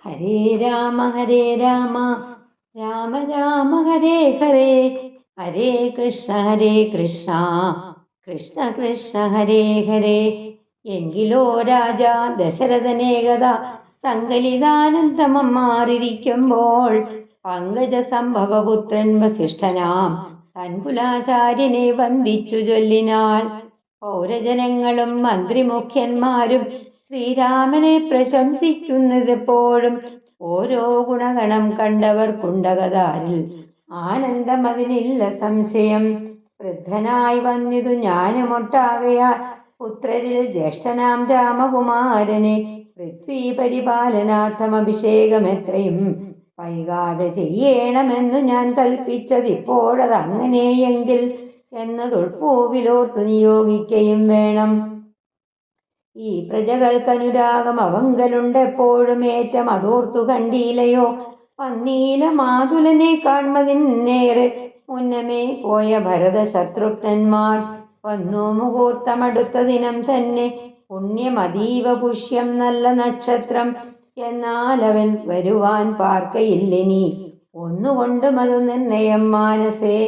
ഹരേ രാമ രാമ രാമ ഹരേ ഹരേ, ഹരേ കൃഷ്ണ കൃഷ്ണ കൃഷ്ണ ഹരേ ഹരേ. എങ്കിലോ രാജാ ദശരഥനേകത സങ്കലിതാനന്ദമം മാറിയിരിക്കുമ്പോൾ പങ്കജ സംഭവപുത്രൻ വസിഷ്ഠനാം തൻകുലാചാര്യനെ വന്ദിച്ചു ചൊല്ലിനാൾ. പൗരജനങ്ങളും മന്ത്രിമുഖ്യന്മാരും ശ്രീരാമനെ പ്രശംസിക്കുന്നതെപ്പോഴും ഓരോ ഗുണഗണം കണ്ടവർ കുണ്ടകതാരിൽ ആനന്ദമതിനില്ല സംശയം. വൃദ്ധനായി വന്നിതു ജ്ഞാനമൊട്ടാകയാൽ പുത്രരിൽ ജ്യേഷ്ഠനാം രാമകുമാരനെ പൃഥ്വി പരിപാലനാർത്ഥം അഭിഷേകമെത്രയും വൈകാതെ ചെയ്യണമെന്നു ഞാൻ കൽപ്പിച്ചതിപ്പോഴതങ്ങനെയെങ്കിൽ എന്നതുൾപ്പൂവിലോർത്തു നിയോഗിക്കയും വേണം. ഈ പ്രജകൾക്കനുരാഗം അവങ്കലുണ്ടെപ്പോഴും ഏറ്റം അതോർത്തു കണ്ടീലയോ. വന്നീല മാതുലനെ കാൺമതിന്നേറെ മുന്നമേ പോയ ഭരത ശത്രുഘ്നന്മാർ വന്നു മുഹൂർത്തമടുത്ത ദിനം തന്നെ. പുണ്യമതീവ പുഷ്യം നല്ല നക്ഷത്രം, എന്നാൽ അവൻ വരുവാൻ പാർക്കയില്ലിനി ഒന്നുകൊണ്ടും അതു നിർണയം മാനസേ.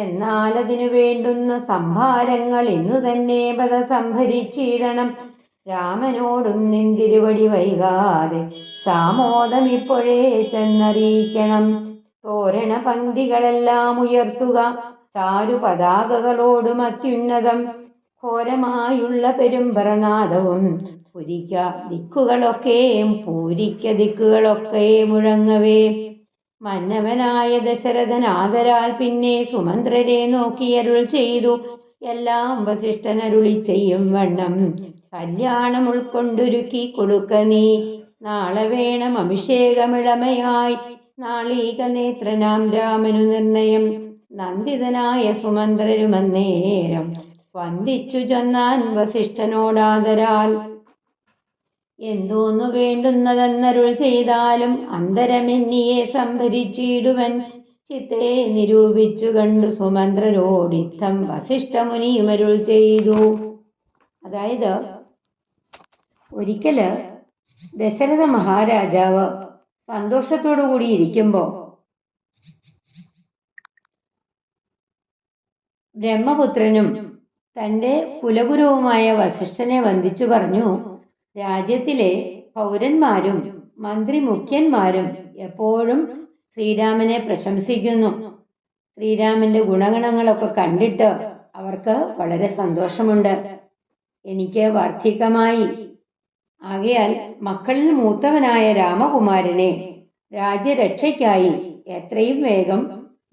എന്നാൽ അതിനു വേണ്ടുന്ന സംഭാരങ്ങൾ ഇന്നു തന്നെ പദ സംഭരിച്ചിടണം. രാമനോടും നിന്തിരുവടി വൈകാതെ സാമോദം ഇപ്പോഴേ ചെന്നറിയിക്കണം. തോരണ പങ്ക്തികളെല്ലാം ഉയർത്തുക, ചാരു പതാകകളോടും അത്യുന്നതം ഘോരമായുള്ള പെരുമ്പറനാദവും പൂരിക്ക ദിക്കുകളൊക്കെ മുഴങ്ങവേ. മന്നവനായ ദശരഥൻ ആദരാൽ പിന്നെ സുമന്ത്രരെ നോക്കിയരുൾ ചെയ്തു. എല്ലാം വസിഷ്ഠനരുളി ചെയ്യും വണ്ണം കല്യാണം ഉൾക്കൊണ്ടൊരുക്കി കൊടുക്ക നീ. നാളെ വേണം അഭിഷേകമിളമയായി നാളീക നേത്രനാം രാമനു നിർണയം. നന്ദിതനായ സുമന്ത്രരുമന്നേരം വന്ദിച്ചു ചൊന്നാൻ വസിഷ്ഠനോടാദരാൽ. എന്തോന്നു വേണ്ടുന്നതെന്നരുൾ ചെയ്താലും അന്തരമെന്നിയെ സംഭരിച്ചിടുവൻ. ചിത്തെ നിരൂപിച്ചു കണ്ടു സുമന്ത്രരോടിത്തം വസിഷ്ഠമുനിയുമരുൾ ചെയ്തു. അതായത് ഒരിക്കല് ദശരഥ മഹാരാജാവ് സന്തോഷത്തോടു കൂടി ഇരിക്കുമ്പോ ബ്രഹ്മപുത്രനും തൻ്റെ കുലഗുരുവുമായ വസിഷ്ഠനെ വന്ദിച്ചു പറഞ്ഞു, രാജ്യത്തിലെ പൗരന്മാരും മന്ത്രി മുഖ്യന്മാരും എപ്പോഴും ശ്രീരാമനെ പ്രശംസിക്കുന്നു. ശ്രീരാമന്റെ ഗുണഗണങ്ങളൊക്കെ കണ്ടിട്ട് അവർക്ക് വളരെ സന്തോഷമുണ്ട്. എനിക്ക് വാർദ്ധക്യമായി. ആകയാൽ മക്കളിൽ മൂത്തവനായ രാമകുമാരനെ രാജ്യരക്ഷയ്ക്കായി എത്രയും വേഗം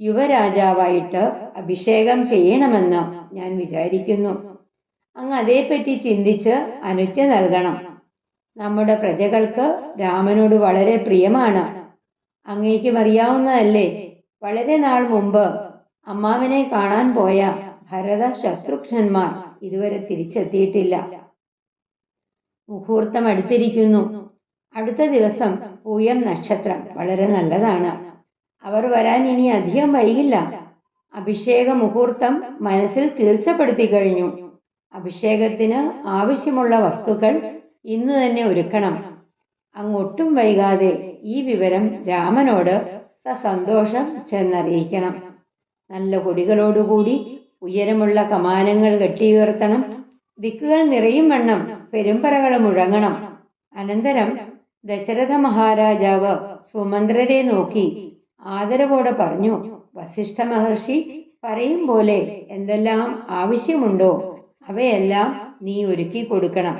യുവരാജാവായിട്ട് അഭിഷേകം ചെയ്യണമെന്ന് ഞാൻ വിചാരിക്കുന്നു. അങ്ങ് അതേപ്പറ്റി ചിന്തിച്ച് അനുജ്ഞ നൽകണം. നമ്മുടെ പ്രജകൾക്ക് രാമനോട് വളരെ പ്രിയമാണ്. അങ്ങേക്കും അറിയാവുന്നതല്ലേ, വളരെ നാൾ മുമ്പ് അമ്മാവനെ കാണാൻ പോയ ഭരത ശത്രുഘ്നന്മാർ ഇതുവരെ തിരിച്ചെത്തിയിട്ടില്ല. മുഹൂർത്തം അടുത്തിരിക്കുന്നു. അടുത്ത ദിവസം പൂയം നക്ഷത്രം വളരെ നല്ലതാണ്. അവർ വരാൻ ഇനി അധികം വൈകില്ല. അഭിഷേക മുഹൂർത്തം മനസ്സിൽ തീർച്ചപ്പെടുത്തി കഴിഞ്ഞു. അഭിഷേകത്തിന് ആവശ്യമുള്ള വസ്തുക്കൾ ഇന്ന് തന്നെ ഒരുക്കണം. അങ്ങൊട്ടും വൈകാതെ ഈ വിവരം രാമനോട് സസന്തോഷം ചെന്നറിയിക്കണം. നല്ല കൊടികളോടുകൂടി ഉയരമുള്ള കമാനങ്ങൾ കെട്ടിയുയർത്തണം. ദിക്കുകൾ നിറയും വണ്ണം പെരുമ്പറകൾ മുഴങ്ങണം. അനന്തരം ദശരഥ മഹാരാജാവ് സുമന്ത്രരെ നോക്കി ആദരവോടെ പറഞ്ഞു, വസിഷ്ഠ മഹർഷി പറയും പോലെ എന്തെല്ലാം ആവശ്യമുണ്ടോ അവയെല്ലാം നീ ഒരുക്കി കൊടുക്കണം.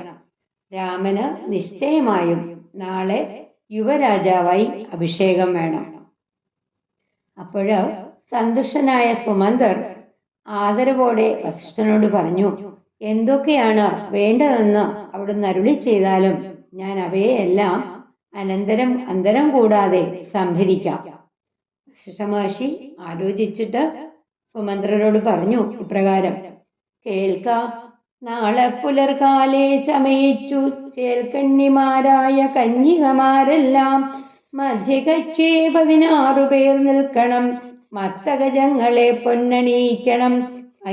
രാമന് നിശ്ചയമായും നാളെ യുവരാജാവായി അഭിഷേകം വേണം. അപ്പോഴ് സന്തുഷ്ടനായ സുമന്തർ ആദരവോടെ വസിഷ്ഠനോട് പറഞ്ഞു, എന്തൊക്കെയാണ് വേണ്ടതെന്ന് അവിടുന്ന് അരുളി ചെയ്താലും ഞാൻ അവയെല്ലാം അന്തരം കൂടാതെ സംഭരിക്കാം. വസിഷ്ഠ മഹർഷി ആലോചിച്ചിട്ട് സുമന്ത്രരോട് പറഞ്ഞു ഇപ്രകാരം, കേൾക്ക, നാളെ പുലർകാലെ ചമയിച്ചു ചേൽക്കണ്ണിമാരായ കന്യകമാരെല്ലാം മധ്യകക്ഷേ 16 പേർ നിൽക്കണം. മത്തഗജങ്ങളെ പൊന്നണിയിക്കണം.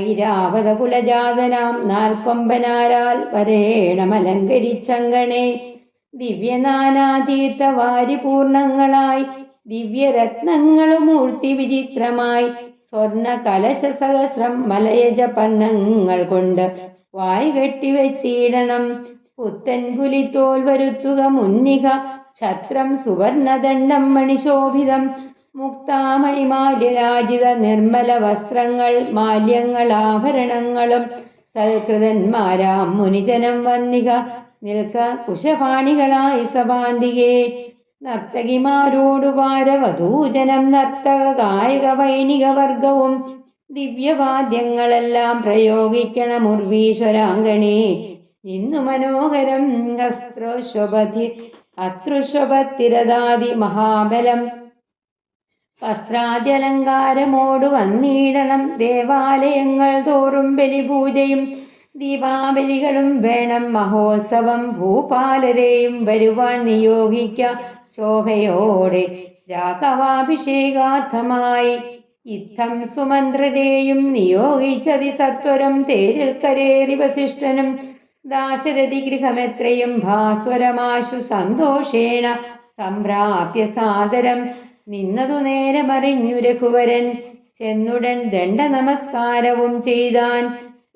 ഐരാവത കുലജാതനാം 4 കൊമ്പനാരാൽ വരേണമലങ്കരിച്ചങ്കണേ. ദിവ്യനാനാതീർത്ഥവാരിപൂർണങ്ങളായി ദിവ്യരത്നങ്ങളും മൂർത്തി വിചിത്രമായി സ്വർണ കലശ സഹസ്രം മലയജ പന്നങ്ങൾ കൊണ്ട് വായ് കെട്ടിവെച്ചിടണം. പുത്തൻ പുലിത്തോൽ വരുത്തുക മുന്നിക ഛത്രം സുവർണദണ്ഡം മണിശോഭിതം മുക്താമണിമാല്യരാജിത നിർമ്മല വസ്ത്രങ്ങൾ മാല്യങ്ങൾ ആഭരണങ്ങളും സൽകൃതന്മാരാം മുനിജനം വന്നിക നിൽക്ക കുശപാണികളായി സഭാന്തികേ. നർത്തകിമാരോടു വാരവധൂജനം നർത്തക ഗായക വൈണിക വർഗവും ദിവ്യവാദ്യങ്ങളെല്ലാം പ്രയോഗിക്കണം ഉർവീശ്വരാങ്കണേ. ഇന്നു മനോഹരം അത്രുശ്വപത്തിരതാതി മഹാബലം വസ്ത്രാദ്യലങ്കാരമോടു വന്നിടണം. ദേവാലയങ്ങൾ തോറും ബലിപൂജയും ദീപാബലികളും വേണം. മഹോത്സവം ഭൂപാലരെയും വരുവാൻ നിയോഗിക്ക ശോഭയോടെ രാഘവാഭിഷേകാർത്ഥമായി. ഇത്തം സുമന്ത്രരെയും നിയോഗിച്ചതി സത്വരം തേരിൽ കരേറി വസിഷ്ഠനും ദാശരഥി ഗൃഹമെത്രയും ഭാസ്വരമാശു സന്തോഷേണ സംപ്രാപ്യ സാദരം നിന്നതു നേരമറിഞ്ഞു രഘുവരൻ. ചെന്നുടൻ ദണ്ഡ നമസ്കാരവും ചെയ്താൻ.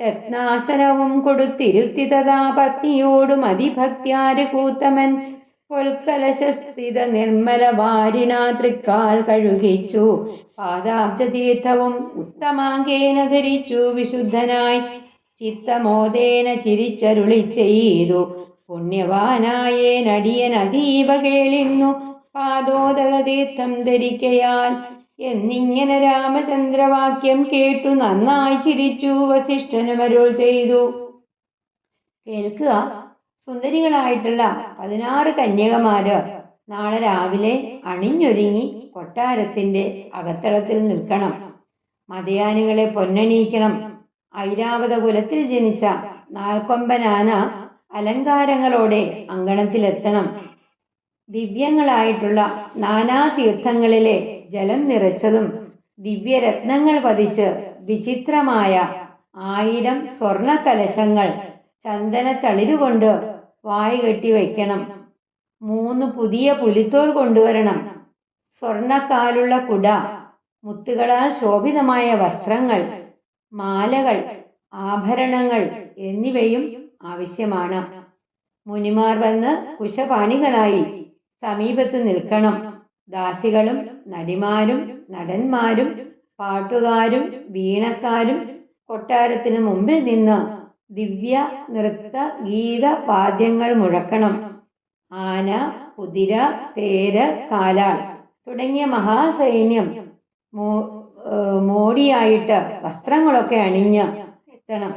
രത്നാസനവും കൊടുത്തിരുത്തി തഥാ പത്നിയോടും അതിഭക്ത്യാരകൂത്തമൻ പൊൽക്കലശസ്ഥിത നിർമ്മല വാരിണാ തൃക്കാൽ കഴുകിച്ചു. പാദാബ്ജതീർത്ഥവും ഉത്തമാങ്കേന ധരിച്ചു വിശുദ്ധനായി. ചിത്തമോദേന ചിരിച്ചരുളി ചെയ്തു പുണ്യവാനായേനടിയൻ അതീവ കേളിന്നു പാദോദകതീർത്ഥം ധരിക്കയാൽ എന്നിങ്ങനെ രാമചന്ദ്രവാക്യം കേട്ടു നന്നായി ചിരിച്ചു വസിഷ്ഠനുമരുൾ ചെയ്തു. കേൾക്കുക, സുന്ദരികളായിട്ടുള്ള 16 കന്യകമാര് നാളെ രാവിലെ അണിഞ്ഞൊരുങ്ങി കൊട്ടാരത്തിന്റെ അകത്തളത്തിൽ നിൽക്കണം. മതയാനികളെ പൊന്നണിയിക്കണം. ഐരാവത കുലത്തിൽ ജനിച്ച 4 ആന അലങ്കാരങ്ങളോടെ അങ്കണത്തിലെത്തണം. ദിവ്യങ്ങളായിട്ടുള്ള നാനാ തീർത്ഥങ്ങളിലെ ജലം നിറച്ചതും ദിവ്യരത്നങ്ങൾ പതിച്ച് വിചിത്രമായ 1000 സ്വർണ കലശങ്ങൾ ചന്ദന തളിരുകൊണ്ട് വായ് കെട്ടി വയ്ക്കണം. 3 പുതിയ പുലിത്തോൽ കൊണ്ടുവരണം. സ്വർണക്കാലുള്ള കുട, മുത്തുകളാൽ ശോഭിതമായ വസ്ത്രങ്ങൾ, മാലകൾ, ആഭരണങ്ങൾ എന്നിവയും ആവശ്യമാണ്. മുനിമാർ വന്ന് കുശപാണികളായി സമീപത്ത് നിൽക്കണം. ദാസികളും നടിമാരും നടന്മാരും പാട്ടുകാരും വീണക്കാരും കൊട്ടാരത്തിന് മുമ്പിൽ നിന്ന് ദിവ്യ നൃത്ത ഗീത വാദ്യങ്ങൾ മുഴക്കണം. ആന, കുതിര, തേര്, കാലാൾ തുടങ്ങിയ മഹാസൈന്യം മോടിയായിട്ട് വസ്ത്രങ്ങളൊക്കെ അണിഞ്ഞ് എത്തണം.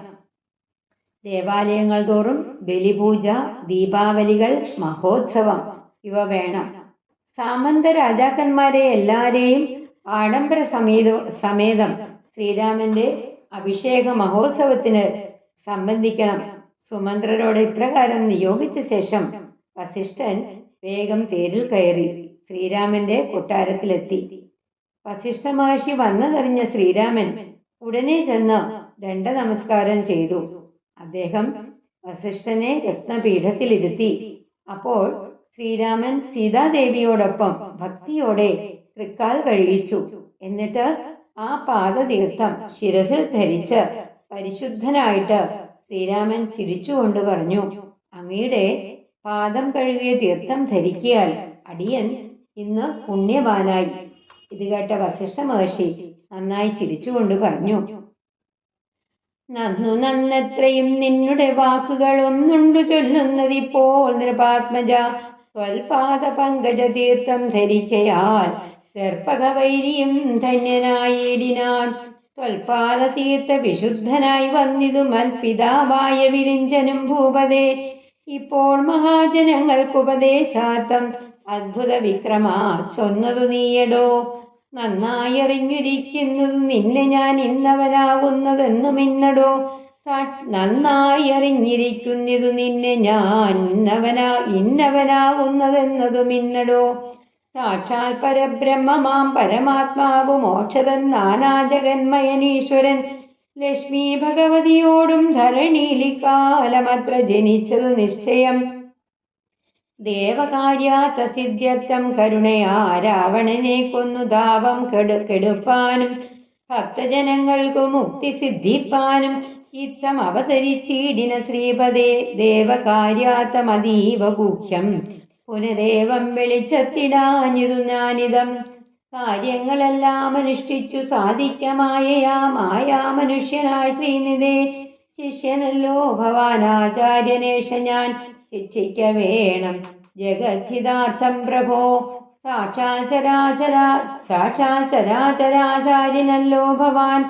ദേവാലയങ്ങൾ തോറും ബലിപൂജ, ദീപാവലികൾ, മഹോത്സവം ഇവ വേണം. സാമന്ത രാജാക്കന്മാരെ എല്ലാരെയും ആഡംബര സമേതം ശ്രീരാമന്റെ അഭിഷേക മഹോത്സവത്തിന് സംബന്ധിക്കണം. സുമന്ത്രരോട് ഇപ്രകാരം നിയോഗിച്ച ശേഷം വസിഷ്ഠൻ വേഗം തേരിൽ കയറി ശ്രീരാമന്റെ കൊട്ടാരത്തിലെത്തി. വസിഷ്ഠ മഹർഷി വന്നതറിഞ്ഞ ശ്രീരാമൻ ഉടനെ ചെന്ന് ദണ്ഡ നമസ്കാരം ചെയ്തു. അദ്ദേഹം വസിഷ്ഠനെ രത്നപീഠത്തിലിരുത്തി. അപ്പോൾ ശ്രീരാമൻ സീതാദേവിയോടൊപ്പം ഭക്തിയോടെ തൃക്കാൽ കഴിയിച്ചു. എന്നിട്ട് ആ പാദതീർത്ഥം ശിരസിൽ ധരിച്ച് പരിശുദ്ധനായിട്ട് ശ്രീരാമൻ ചിരിച്ചുകൊണ്ട് പറഞ്ഞു, അങ്ങയുടെ പാദം കഴുകിയ തീർത്ഥം ധരിക്കിയാൽ അടിയൻ ഇന്ന് പുണ്യവാനായി. ഇത് കേട്ട വസിഷ്ഠ മഹർഷി നന്നായി ചിരിച്ചുകൊണ്ട് പറഞ്ഞു, നന്നു നന്നെത്രയും നിന്നുടെ വാക്കുകൾ ഒന്നുണ്ടു ചൊല്ലുന്നതിപ്പോൾ നൃപാത്മജ. ത്വൽപാദ പങ്കജ തീർത്ഥം ധരിക്കയാൽ ദർപ്പകവൈരിയും ധന്യനായിടിനാൻ. ത്വൽപാദ തീർത്ഥ വിശുദ്ധനായി വന്നിതു മൽപിതാവായ വിരിഞ്ചനും ഭൂപതേ. ഇപ്പോൾ മഹാജനങ്ങൾക്കുപദേശാർത്ഥം അദ്ഭുത വിക്രമാ ചൊന്നതു നീയടോ. നന്നായി അറിഞ്ഞിരിക്കുന്നതു നിന്നെ ഞാൻ ഇന്നവനാകുന്നതെന്നു മിന്നടോ. നന്നായി അറിഞ്ഞിരിക്കുന്നതു നിന്നെ ഞാൻ ഇന്നവനാകുന്നതെന്നതു മിന്നടോ. സാക്ഷാൽ പരബ്രഹ്മമാം പരമാത്മാവ് മോക്ഷതൻ നാനാജഗന്മയനീശ്വരൻ ലക്ഷ്മി ഭഗവതിയോടും ധരണിയിലിക്കാലമത്ര ജനിച്ചതു നിശ്ചയം. ദേവകാര്യാത്ത സിദ്ധ്യർത്ഥം കരുണയാ രാവണനെ കൊന്നു താപം കെടുപ്പാനും ഭക്തജനങ്ങൾക്കു മുക്തി സിദ്ധിപ്പാനും ഇത്തം അവതരിച്ചീടിന ശ്രീപദേ ദേവകാര്യാത്തമതീവ ഗുഹ്യം പുനരേവം വെളിച്ചത്തിടാഞ്ഞിതു ഞാനിതം കാര്യങ്ങളെല്ലാം അനുഷ്ഠിച്ചു സാധിക്കമായയാ മായാ മനുഷ്യനായി ശ്രീനിധേ ശിഷ്യനല്ലോ ഭവാനാചാര്യനേഷ ഞാൻ ശിക്ഷിക്ക വേണം ജഗദ്ധിതാർത്ഥം പ്രഭോ സാക്ഷാൽ ചരാചരാചാര്യനല്ലോ ഭവാൻ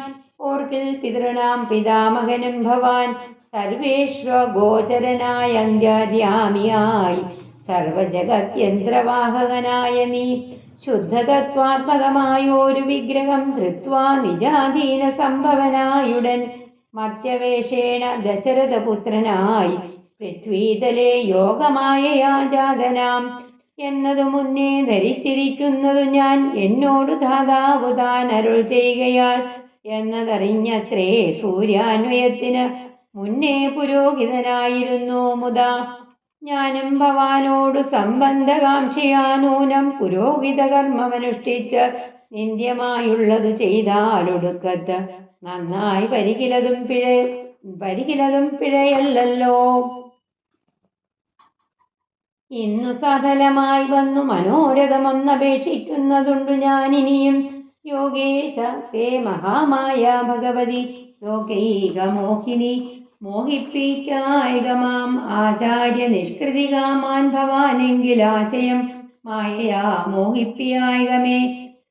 ഓർക്കിൽ പിതൃണാം പിതാമകനും ഭവാൻ സർവേശ്വഗോചരനായ അന്ത്യര്യാമിയായി സർവജഗത്യന്ത്രവാഹകനായ നീ ശുദ്ധതത്വാത്മകമായൊരു വിഗ്രഹം ധൃത്വാ നിജാധീന സംഭവനായുടൻ മധ്യവേഷേണ ദശരഥപുത്രനായി പൃഥ്വീതലേ യോഗമായയാ ജാതനാം എന്നതു മുന്നേ ധരിച്ചിരിക്കുന്നതു ഞാൻ എന്നോടു ധാതാവു താൻ അരുൾ ചെയ്യുകയാൽ എന്നതറിഞ്ഞത്രേ സൂര്യാന്വയത്തിന് മുന്നേ പുരോഹിതനായിരുന്നു മുതാ ഞാനും ഭവാനോടു സംബന്ധകാംക്ഷിയാനൂനം പുരോഹിത കർമ്മമനുഷ്ഠിച്ച് നിന്ദ്യമായുള്ളതു ചെയ്താലൊടുക്കത്ത് നന്നായി പരികിലതും പിഴയല്ലോ. ഇന്നു സഫലമായി വന്നു മനോരഥമൊന്നപേക്ഷിക്കുന്നതുണ്ടു ഞാനിനിയും യോഗേശ തേ മഹാമായ ഭഗവതി ലോകൈക മോഹിനി മോഹിപ്പിക്കായികമാം ആചാര്യ നിഷ്കൃതികാമാൻ ഭവാനെങ്കിലാശയം മായയാ മോഹിപ്പിയായികമേ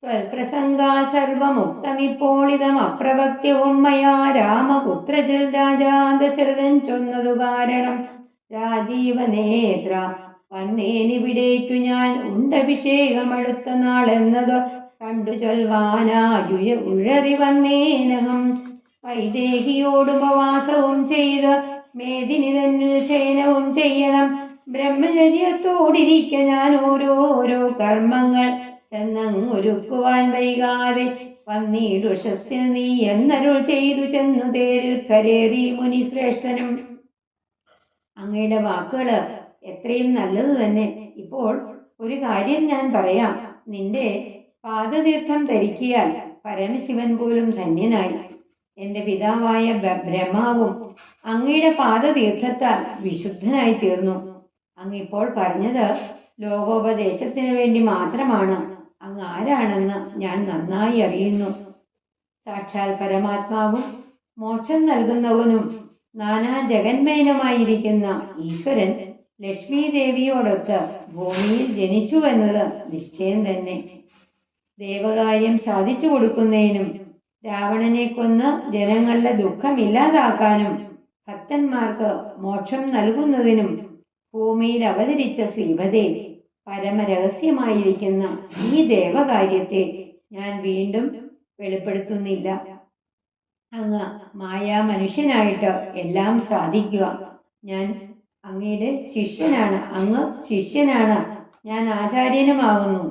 ത്വൽപ്രസംഗാ സർവമുക്തമിപ്പോളിതം അപ്രവക്ത്യവും മയാ രാമപുത്രജൽ രാജാ ദശരഥൻ ചൊന്നതു കാരണം രാജീവനേത്ര വന്നേനിവിടേക്കു ഞാൻ ഉണ്ടഭിഷേകമടുത്ത നാളെന്നത് കണ്ടു ചൊൽവാനായുഴ ഉഴറി വന്നേനകം വൈദേഹിയോടുപവാസവും ചെയ്ത് മേദിനി തന്നിൽ ശയനവും ചെയ്യണം ബ്രഹ്മചര്യത്തോടിരിക്ക ഞാൻ ഓരോരോ കർമ്മങ്ങൾ ചെന്നങ്ങൊരുക്കുവാൻ വൈകാതെ വന്നീടുഷസ്സിന് നീ എന്നരുൾ ചെയ്തു ചെന്നു തേരിൽ കരേറി മുനിശ്രേഷ്ഠനും. അങ്ങയുടെ വാക്കുകള് എത്രയും നല്ലത് തന്നെ. ഇപ്പോൾ ഒരു കാര്യം ഞാൻ പറയാം. നിന്റെ പാദതീർത്ഥം ധരിക്കിയാൽ പരമശിവൻ പോലും ധന്യനായി. എന്റെ പിതാവായ ബ്രഹ്മാവും അങ്ങയുടെ പാദതീർത്ഥത്താൽ വിശുദ്ധനായി തീർന്നു. അങ്ങിപ്പോൾ പറഞ്ഞത് ലോകോപദേശത്തിന് വേണ്ടി മാത്രമാണ്. അങ്ങ് ആരാണെന്ന് ഞാൻ നന്നായി അറിയുന്നു. സാക്ഷാൽ പരമാത്മാവും മോക്ഷം നൽകുന്നവനും നാനാ ജഗന്മയനുമായിരിക്കുന്ന ഈശ്വരൻ ലക്ഷ്മി ദേവിയോടൊത്ത് ഭൂമിയിൽ ജനിച്ചു എന്നത് നിശ്ചയം തന്നെ. ദേവകാര്യം സാധിച്ചു കൊടുക്കുന്നതിനും രാവണനെ കൊന്ന് ജനങ്ങളുടെ ദുഃഖമില്ലാതാക്കാനും ഭക്തന്മാർക്ക് മോക്ഷം നൽകുന്നതിനും ഭൂമിയിൽ അവതരിച്ച ശ്രീപദേ, പരമരഹസ്യമായിരിക്കുന്ന ഈ ദേവകാര്യത്തെ ഞാൻ വീണ്ടും വെളിപ്പെടുത്തുന്നില്ല. അങ്ങ് മായാ മനുഷ്യനായിട്ട് എല്ലാം സാധിക്കുക. ഞാൻ അങ്ങയുടെ ശിഷ്യനാണ്. അങ്ങ് ശിഷ്യനാണ്, ഞാൻ ആചാര്യനുമാകുന്നു.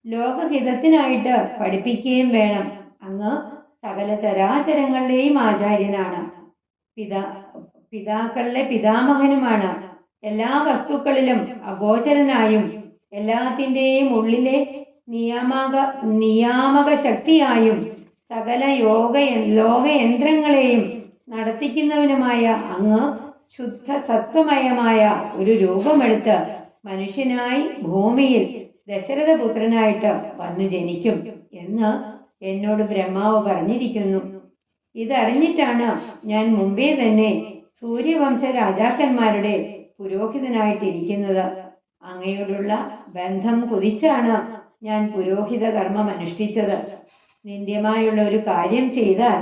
ലോകഹിതത്തിനായിട്ട് പഠിപ്പിക്കുകയും വേണം. അങ്ങ് സകല ചരാചരങ്ങളുടെയും ആചാര്യനാണ്. പിതാക്കളുടെ പിതാമഹനുമാണ്. എല്ലാ വസ്തുക്കളിലും അഗോചരനായും എല്ലാത്തിൻ്റെയും ഉള്ളിലെ നിയാമക ശക്തിയായും സകല ലോകയന്ത്രങ്ങളെയും നടത്തിക്കുന്നവനുമായ അങ്ങ് ശുദ്ധ സത്വമയമായ ഒരു രൂപമെടുത്ത് മനുഷ്യനായി ഭൂമിയിൽ ദശരഥപുത്രനായിട്ട് വന്നു ജനിക്കും എന്ന് എന്നോട് ബ്രഹ്മാവ് പറഞ്ഞിരിക്കുന്നു. ഇതറിഞ്ഞിട്ടാണ് ഞാൻ മുമ്പേ തന്നെ സൂര്യവംശ രാജാക്കന്മാരുടെ പുരോഹിതനായിട്ടിരിക്കുന്നത്. അങ്ങയോടുള്ള ബന്ധം കുതിച്ചാണ് ഞാൻ പുരോഹിത കർമ്മം അനുഷ്ഠിച്ചത്. നിന്ദ്യമായുള്ള ഒരു കാര്യം ചെയ്താൽ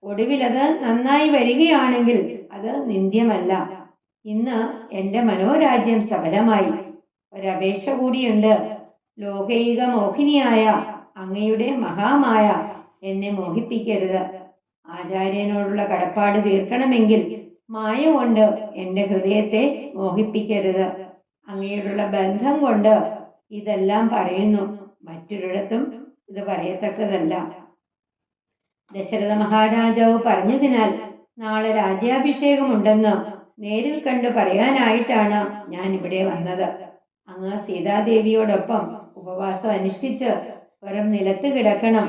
ഒടുവിൽ അത് നന്നായി വരികയാണെങ്കിൽ അത് നിന്ദ്യമല്ല. ഇന്ന് എന്റെ മനോരാജ്യം സഫലമായി. ഒരപേക്ഷ കൂടിയുണ്ട്. ലോകൈക മോഹിനിയായ അങ്ങയുടെ മഹാമായ എന്നെ മോഹിപ്പിക്കരുത്. ആചാര്യനോടുള്ള കടപ്പാട് തീർക്കണമെങ്കിൽ മായ കൊണ്ട് എന്റെ ഹൃദയത്തെ മോഹിപ്പിക്കരുത്. അങ്ങയോടുള്ള ബന്ധം കൊണ്ട് ഇതെല്ലാം പറയുന്നു. മറ്റൊരിടത്തും ഇത് പറയത്തക്കതല്ല. ദശരഥ മഹാരാജാവ് പറഞ്ഞതിനാൽ നാളെ രാജ്യാഭിഷേകമുണ്ടെന്ന് നേരിൽ കണ്ടു പറയാനായിട്ടാണ് ഞാൻ ഇവിടെ വന്നത്. അങ്ങ് സീതാദേവിയോടൊപ്പം ഉപവാസം അനുഷ്ഠിച്ച് വെറും നിലത്ത് കിടക്കണം.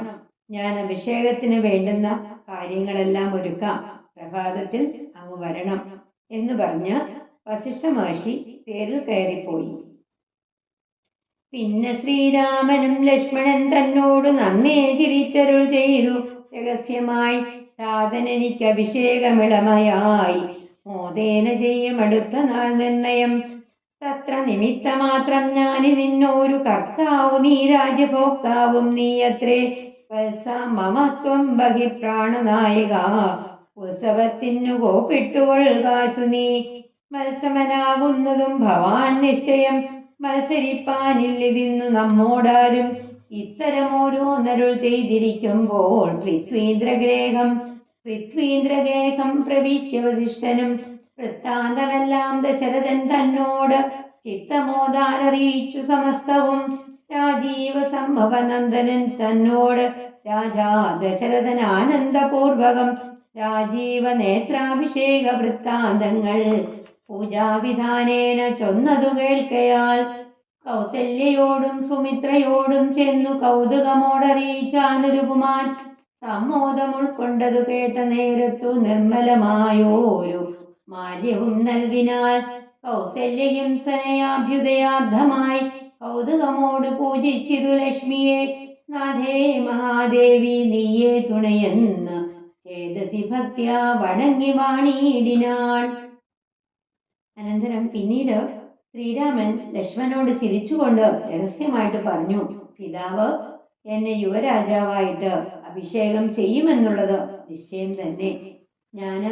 ഞാൻ അഭിഷേകത്തിന് വേണ്ടുന്ന കാര്യങ്ങളെല്ലാം ഒരുക്കാം. പ്രഭാതത്തിൽ അങ്ങ് വരണം എന്ന് പറഞ്ഞ് വസിഷ്ഠ മഹർഷി തേരിൽ കയറിപ്പോയി. പിന്നെ ശ്രീരാമനും ലക്ഷ്മണൻ തന്നോട് നന്നേ ചിരിച്ചരുൾ ചെയ്തു രഹസ്യമായി, താതനെനിക്ക് അഭിഷേകമിളമയായി മോദേന ചെയ്യും അടുത്ത നാൾ നിർണയം. തത്ര നിമിത്തമാത്രം ഞാനിതിന്നൊരു കർത്താവു നീ രാജ്യഭോക്താവും നീയത്രേ. മമത്വം ബഹി പ്രാണനായക ഉത്സവത്തിനു കോപ്പിട്ടുകൊൾകാശു നീ. മത്സമനാകുന്നതും ഭവാൻ നിശ്ചയം, മത്സരിപ്പാനില്ലിതിന്നു നമ്മോടാരും. ഇത്തരമോരോന്നരുൾ ചെയ്തിരിക്കുമ്പോൾ പൃഥ്വീന്ദ്രഗേഹം പ്രവിശ്യ വസിഷ്ഠനും വൃത്താന്തമെല്ലാം ദശരഥൻ തന്നോട് ചിത്തമോദാലറിയിച്ചു സമസ്തവും. രാജീവ സംഭവനന്ദനൻ തന്നോട് രാജാ ദശരഥൻ ആനന്ദപൂർവകം രാജീവ നേത്രാഭിഷേക വൃത്താന്തങ്ങൾ പൂജാവിധാനേന ചൊന്നതു കേൾക്കയാൽ കൗസല്യയോടും സുമിത്രയോടും ചെന്നു കൗതുകമോടറിയിച്ചാനൊരുകുമാൻ. സമ്മോദം ഉൾക്കൊണ്ടതു കേട്ട നേരത്തു നിർമ്മലമായോരു മാല്യവും നൽകിനാൽ. കൗസല്യയും തനയാഭ്യുദയാർത്ഥമായി കൗതുകമോട് പൂജിച്ചിതു ലക്ഷ്മിയെ. നാഥേ മഹാദേവി നീയേ തുണയെന്ന് ചേതസി ഭക്ത്യാ വണങ്ങി വാണിയിടിനാൾ. അനന്തരം പിന്നീട് ശ്രീരാമൻ ലക്ഷ്മണനോട് ചിരിച്ചുകൊണ്ട് രഹസ്യമായിട്ട് പറഞ്ഞു, പിതാവ് എന്നെ യുവരാജാവായിട്ട് അഭിഷേകം ചെയ്യുമെന്നുള്ളത് നിശ്ചയം തന്നെ. ഞാന്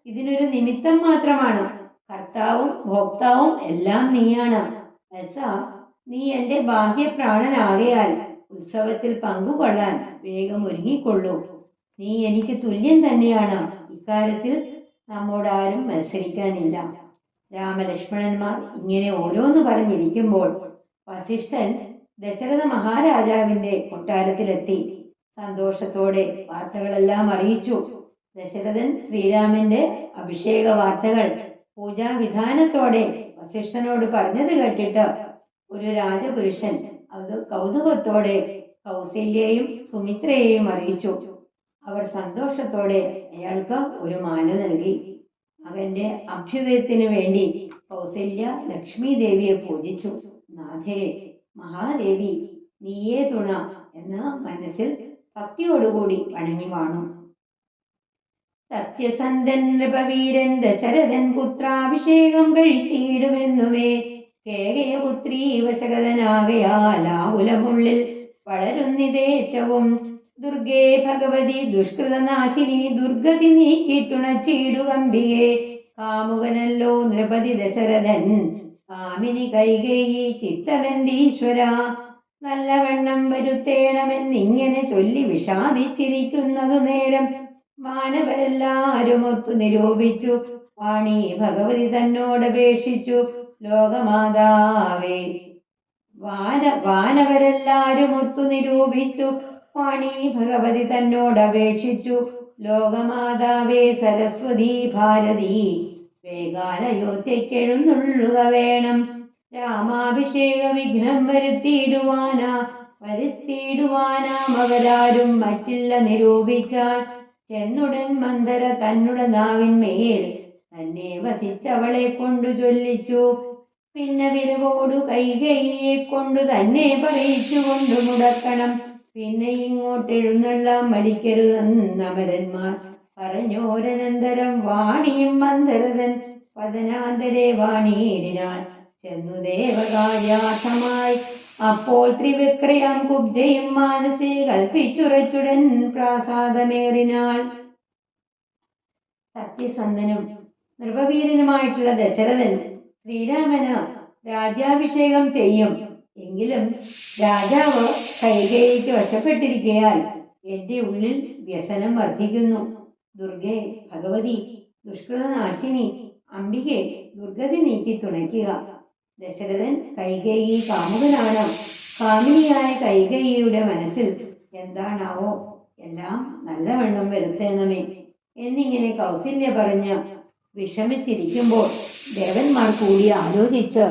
ഇതിനൊരു നിമിത്തം മാത്രമാണ്. കർത്താവും ഭോക്താവും എല്ലാം നീയാണ്. നീ എന്റെ ബാഹ്യപ്രാണനാകയാൽ ഉത്സവത്തിൽ പങ്കുകൊള്ളാൻ വേഗം ഒരുങ്ങിക്കൊള്ളൂ. നീ എനിക്ക് തുല്യം തന്നെയാണ്. ഇക്കാര്യത്തിൽ നമ്മോടാരും മത്സരിക്കാനില്ല. രാമലക്ഷ്മണന്മാർ ഇങ്ങനെ ഓരോന്ന് പറഞ്ഞിരിക്കുമ്പോൾ വസിഷ്ഠൻ ദശരഥ മഹാരാജാവിന്റെ കൊട്ടാരത്തിലെത്തി സന്തോഷത്തോടെ വാർത്തകളെല്ലാം അറിയിച്ചു. ദശരഥൻ ശ്രീരാമന്റെ അഭിഷേക വാർത്തകൾ പൂജാവിധാനത്തോടെ വസിഷ്ഠനോട് പറഞ്ഞത് കേട്ടിട്ട് ഒരു രാജപുരുഷൻ അത് കൗതുകത്തോടെ കൗസല്യയെയും സുമിത്രയെയും അറിയിച്ചു. അവർ സന്തോഷത്തോടെ അയാൾക്ക് ഒരു മാല നൽകി. മകന്റെ അഭ്യുദയത്തിനു വേണ്ടി കൗസല്യ ലക്ഷ്മി ദേവിയെ പൂജിച്ചു. നാഥേ മഹാദേവി നീയേ തുണ എന്ന് മനസ്സിൽ ഭക്തിയോടുകൂടി വണങ്ങി വാണു. സത്യസന്ധൻ നൃപവീരൻ ദശരഥൻ പുത്രാഭിഷേകം കഴിച്ചിടുമെന്നുമേ കേകയപുത്രീ വശകതനാകയാൽ ആകുലമുള്ളിൽ വളരുന്നിതേറ്റവും. ദുർഗേ ഭഗവതി ദുഷ്കൃതനാശിനി ദുർഗതി നീക്കി തുണച്ചിടുകമ്പികെ. കാമുകനല്ലോ നൃപതി ദശരഥൻ കാമിനി കൈകേയി ചിത്തമെന്തീശ്വര. നല്ലവണ്ണം വരുത്തേണമെന്നിങ്ങനെ ചൊല്ലി വിഷാദിച്ചിരിക്കുന്നതു നേരം വാനവരെല്ലാരും ഒത്തു നിരൂപിച്ചു വാണി ഭഗവതി തന്നോടപേക്ഷിച്ചു. ലോകമാതാവേ വാനവരെല്ലാരും ഒത്തു നിരൂപിച്ചു വാണി ഭഗവതി തന്നോടപേക്ഷിച്ചു. ലോകമാതാവേ സരസ്വതി ഭാരതി വേഗാലയോധ്യക്കെഴുന്നള്ളുക വേണം. രാമാഭിഷേക വിഘ്നം വരുത്തിയിടുവാനാം അവരാരും മറ്റില്ല നിരൂപിച്ചാൽ. ചെന്നുടൻ മന്ദര തന്നുടെ നാവിന്മേൽ തന്നെ വസിച്ചവളെ കൊണ്ടു ചൊല്ലിച്ചു. പിന്നെ വിരവോടു കൈകൈയെ കൊണ്ടു തന്നെ പറയിച്ചു കൊണ്ടു മുടക്കണം. പിന്നെ ഇങ്ങോട്ടെഴുന്നെല്ലാം മടിക്കരുതെന്നമരന്മാർ പറഞ്ഞോരനന്തരം വാണിയും മന്ദരതൻ പതനാന്തരെ വാണിയിടിനാൻ. ചെന്നു ദേവകാര്യാർത്ഥമായി അപ്പോൾ ത്രിവിക്രയാം കുബ്ജയും മാനസേ കൽപ്പിച്ചുറച്ചുടൻ പ്രാസാദമേറിനാൾ. സത്യസന്ധനും നൃപവീരനുമായിട്ടുള്ള ദശരഥൻ ശ്രീരാമന് രാജ്യാഭിഷേകം ചെയ്യും. എങ്കിലും രാജാവ് കൈകേയിക്ക് വശപ്പെട്ടിരിക്കയാൽ എന്റെ ഉള്ളിൽ വ്യസനം വർദ്ധിക്കുന്നു. ദുർഗേ ഭഗവതി ദുഷ്കൃതനാശിനി അംബികെ ദുർഗതി നീക്കി തുണയ്ക്കുക. ദശരഥൻ കൈകേയി കാമുകനാണ്. കാമിനിയായ കൈകേയിയുടെ മനസ്സിൽ എന്താണാവോ എല്ലാം നല്ലവണ്ണം വരുത്തേണമേ എന്നിങ്ങനെ കൗസല്യ പറഞ്ഞ് വിഷമിച്ചിരിക്കുമ്പോൾ ദേവന്മാർ കൂടി ആലോചിച്ച്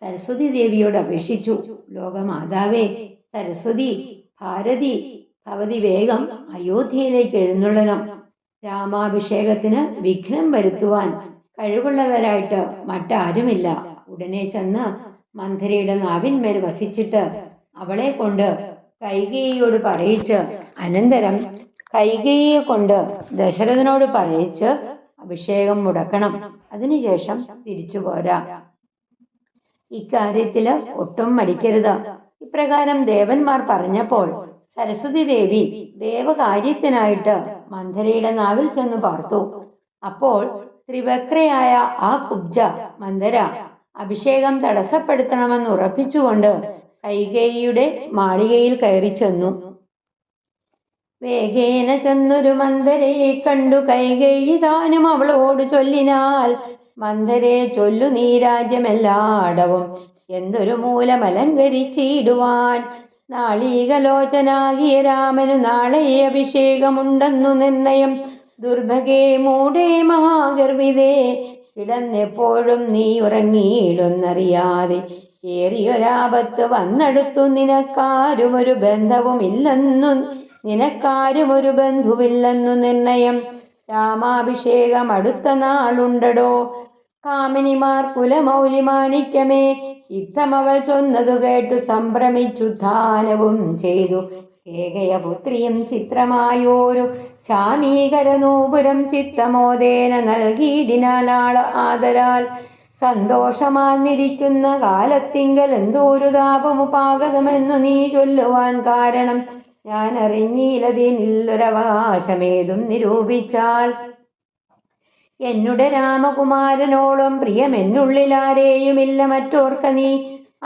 സരസ്വതി ദേവിയോട് അപേക്ഷിച്ചു. ലോകമാതാവേ സരസ്വതി, ഭാരതി, ഭവതി വേഗം അയോധ്യയിലേക്ക് എഴുന്നള്ളണം. രാമാഭിഷേകത്തിന് വിഘ്നം വരുത്തുവാൻ കഴിവുള്ളവരായിട്ട് മറ്റാരുമില്ല. ഉടനെ ചെന്ന് മന്ധരയുടെ നാവിന്മേൽ വസിച്ചിട്ട് അവളെ കൊണ്ട് കൈകേയിയോട് പറയിച്ച്, അനന്തരം കൈകേയിയെ കൊണ്ട് ദശരഥനോട് പറയിച്ച് അഭിഷേകം മുടക്കണം. അതിനുശേഷം തിരിച്ചു പോരാ. ഇക്കാര്യത്തില് ഒട്ടും മടിക്കരുത്. ഇപ്രകാരം ദേവന്മാർ പറഞ്ഞപ്പോൾ സരസ്വതി ദേവി ദേവകാര്യത്തിനായിട്ട് മന്ധരയുടെ നാവിൽ ചെന്ന് പാർത്തു. അപ്പോൾ ത്രിവക്രയായ ആ കുബ്ജ മന്ധര അഭിഷേകം തടസ്സപ്പെടുത്തണമെന്ന് ഉറപ്പിച്ചുകൊണ്ട് കൈകേയിയുടെ മാളികയിൽ കയറി ചെന്നു. വേഗേന ചെന്നൊരു മന്ധരയെ കണ്ടു കൈകേയി താനും അവളോട് ചൊല്ലിനാൽ, മന്ധരെ ചൊല്ലു നീ രാജ്യമെല്ലാടവും എന്തൊരു മൂലമലങ്കരിച്ചിടുവാൻ. നാളീകലോചനാകിയ രാമനു നാളെ അഭിഷേകമുണ്ടെന്നു നിർണയം. ദുർഭഗേ മൂഢേ മഹാഗർഭിതേ, കിടന്നെപ്പോഴും നീ ഉറങ്ങിയിടുന്നറിയാതെ ഏറിയൊരാപത്ത് വന്നെടുത്തു. നിനക്കാരുമൊരു ബന്ധുവില്ലെന്നു നിർണയം. രാമാഭിഷേകം അടുത്ത നാളുണ്ടടോ. കാമിനിമാർ കുലമൗലി മാണിക്യമേ, യുദ്ധമവൾ ചൊന്നതു കേട്ടു സംഭ്രമിച്ചുദ്ധാനവും ചെയ്തു. ഏകയപുത്രിയും ചിത്രമായോരു ചാമീകരനൂപുരം ചിത്തമോദേന നൽകിയിടിനാലാള ആദരാൽ. സന്തോഷമാർന്നിരിക്കുന്ന കാലത്തിങ്കൽ എന്തോരു താപമുപാഗതമെന്നു നീ ചൊല്ലുവാൻ കാരണം ഞാൻ അറിഞ്ഞില്ലതിനില്ലൊരവകാശമേതും നിരൂപിച്ചാൽ. എന്നുടെ രാമകുമാരനോളം പ്രിയമെന്നുള്ളിലാരെയുമില്ല മറ്റോർക്ക നീ.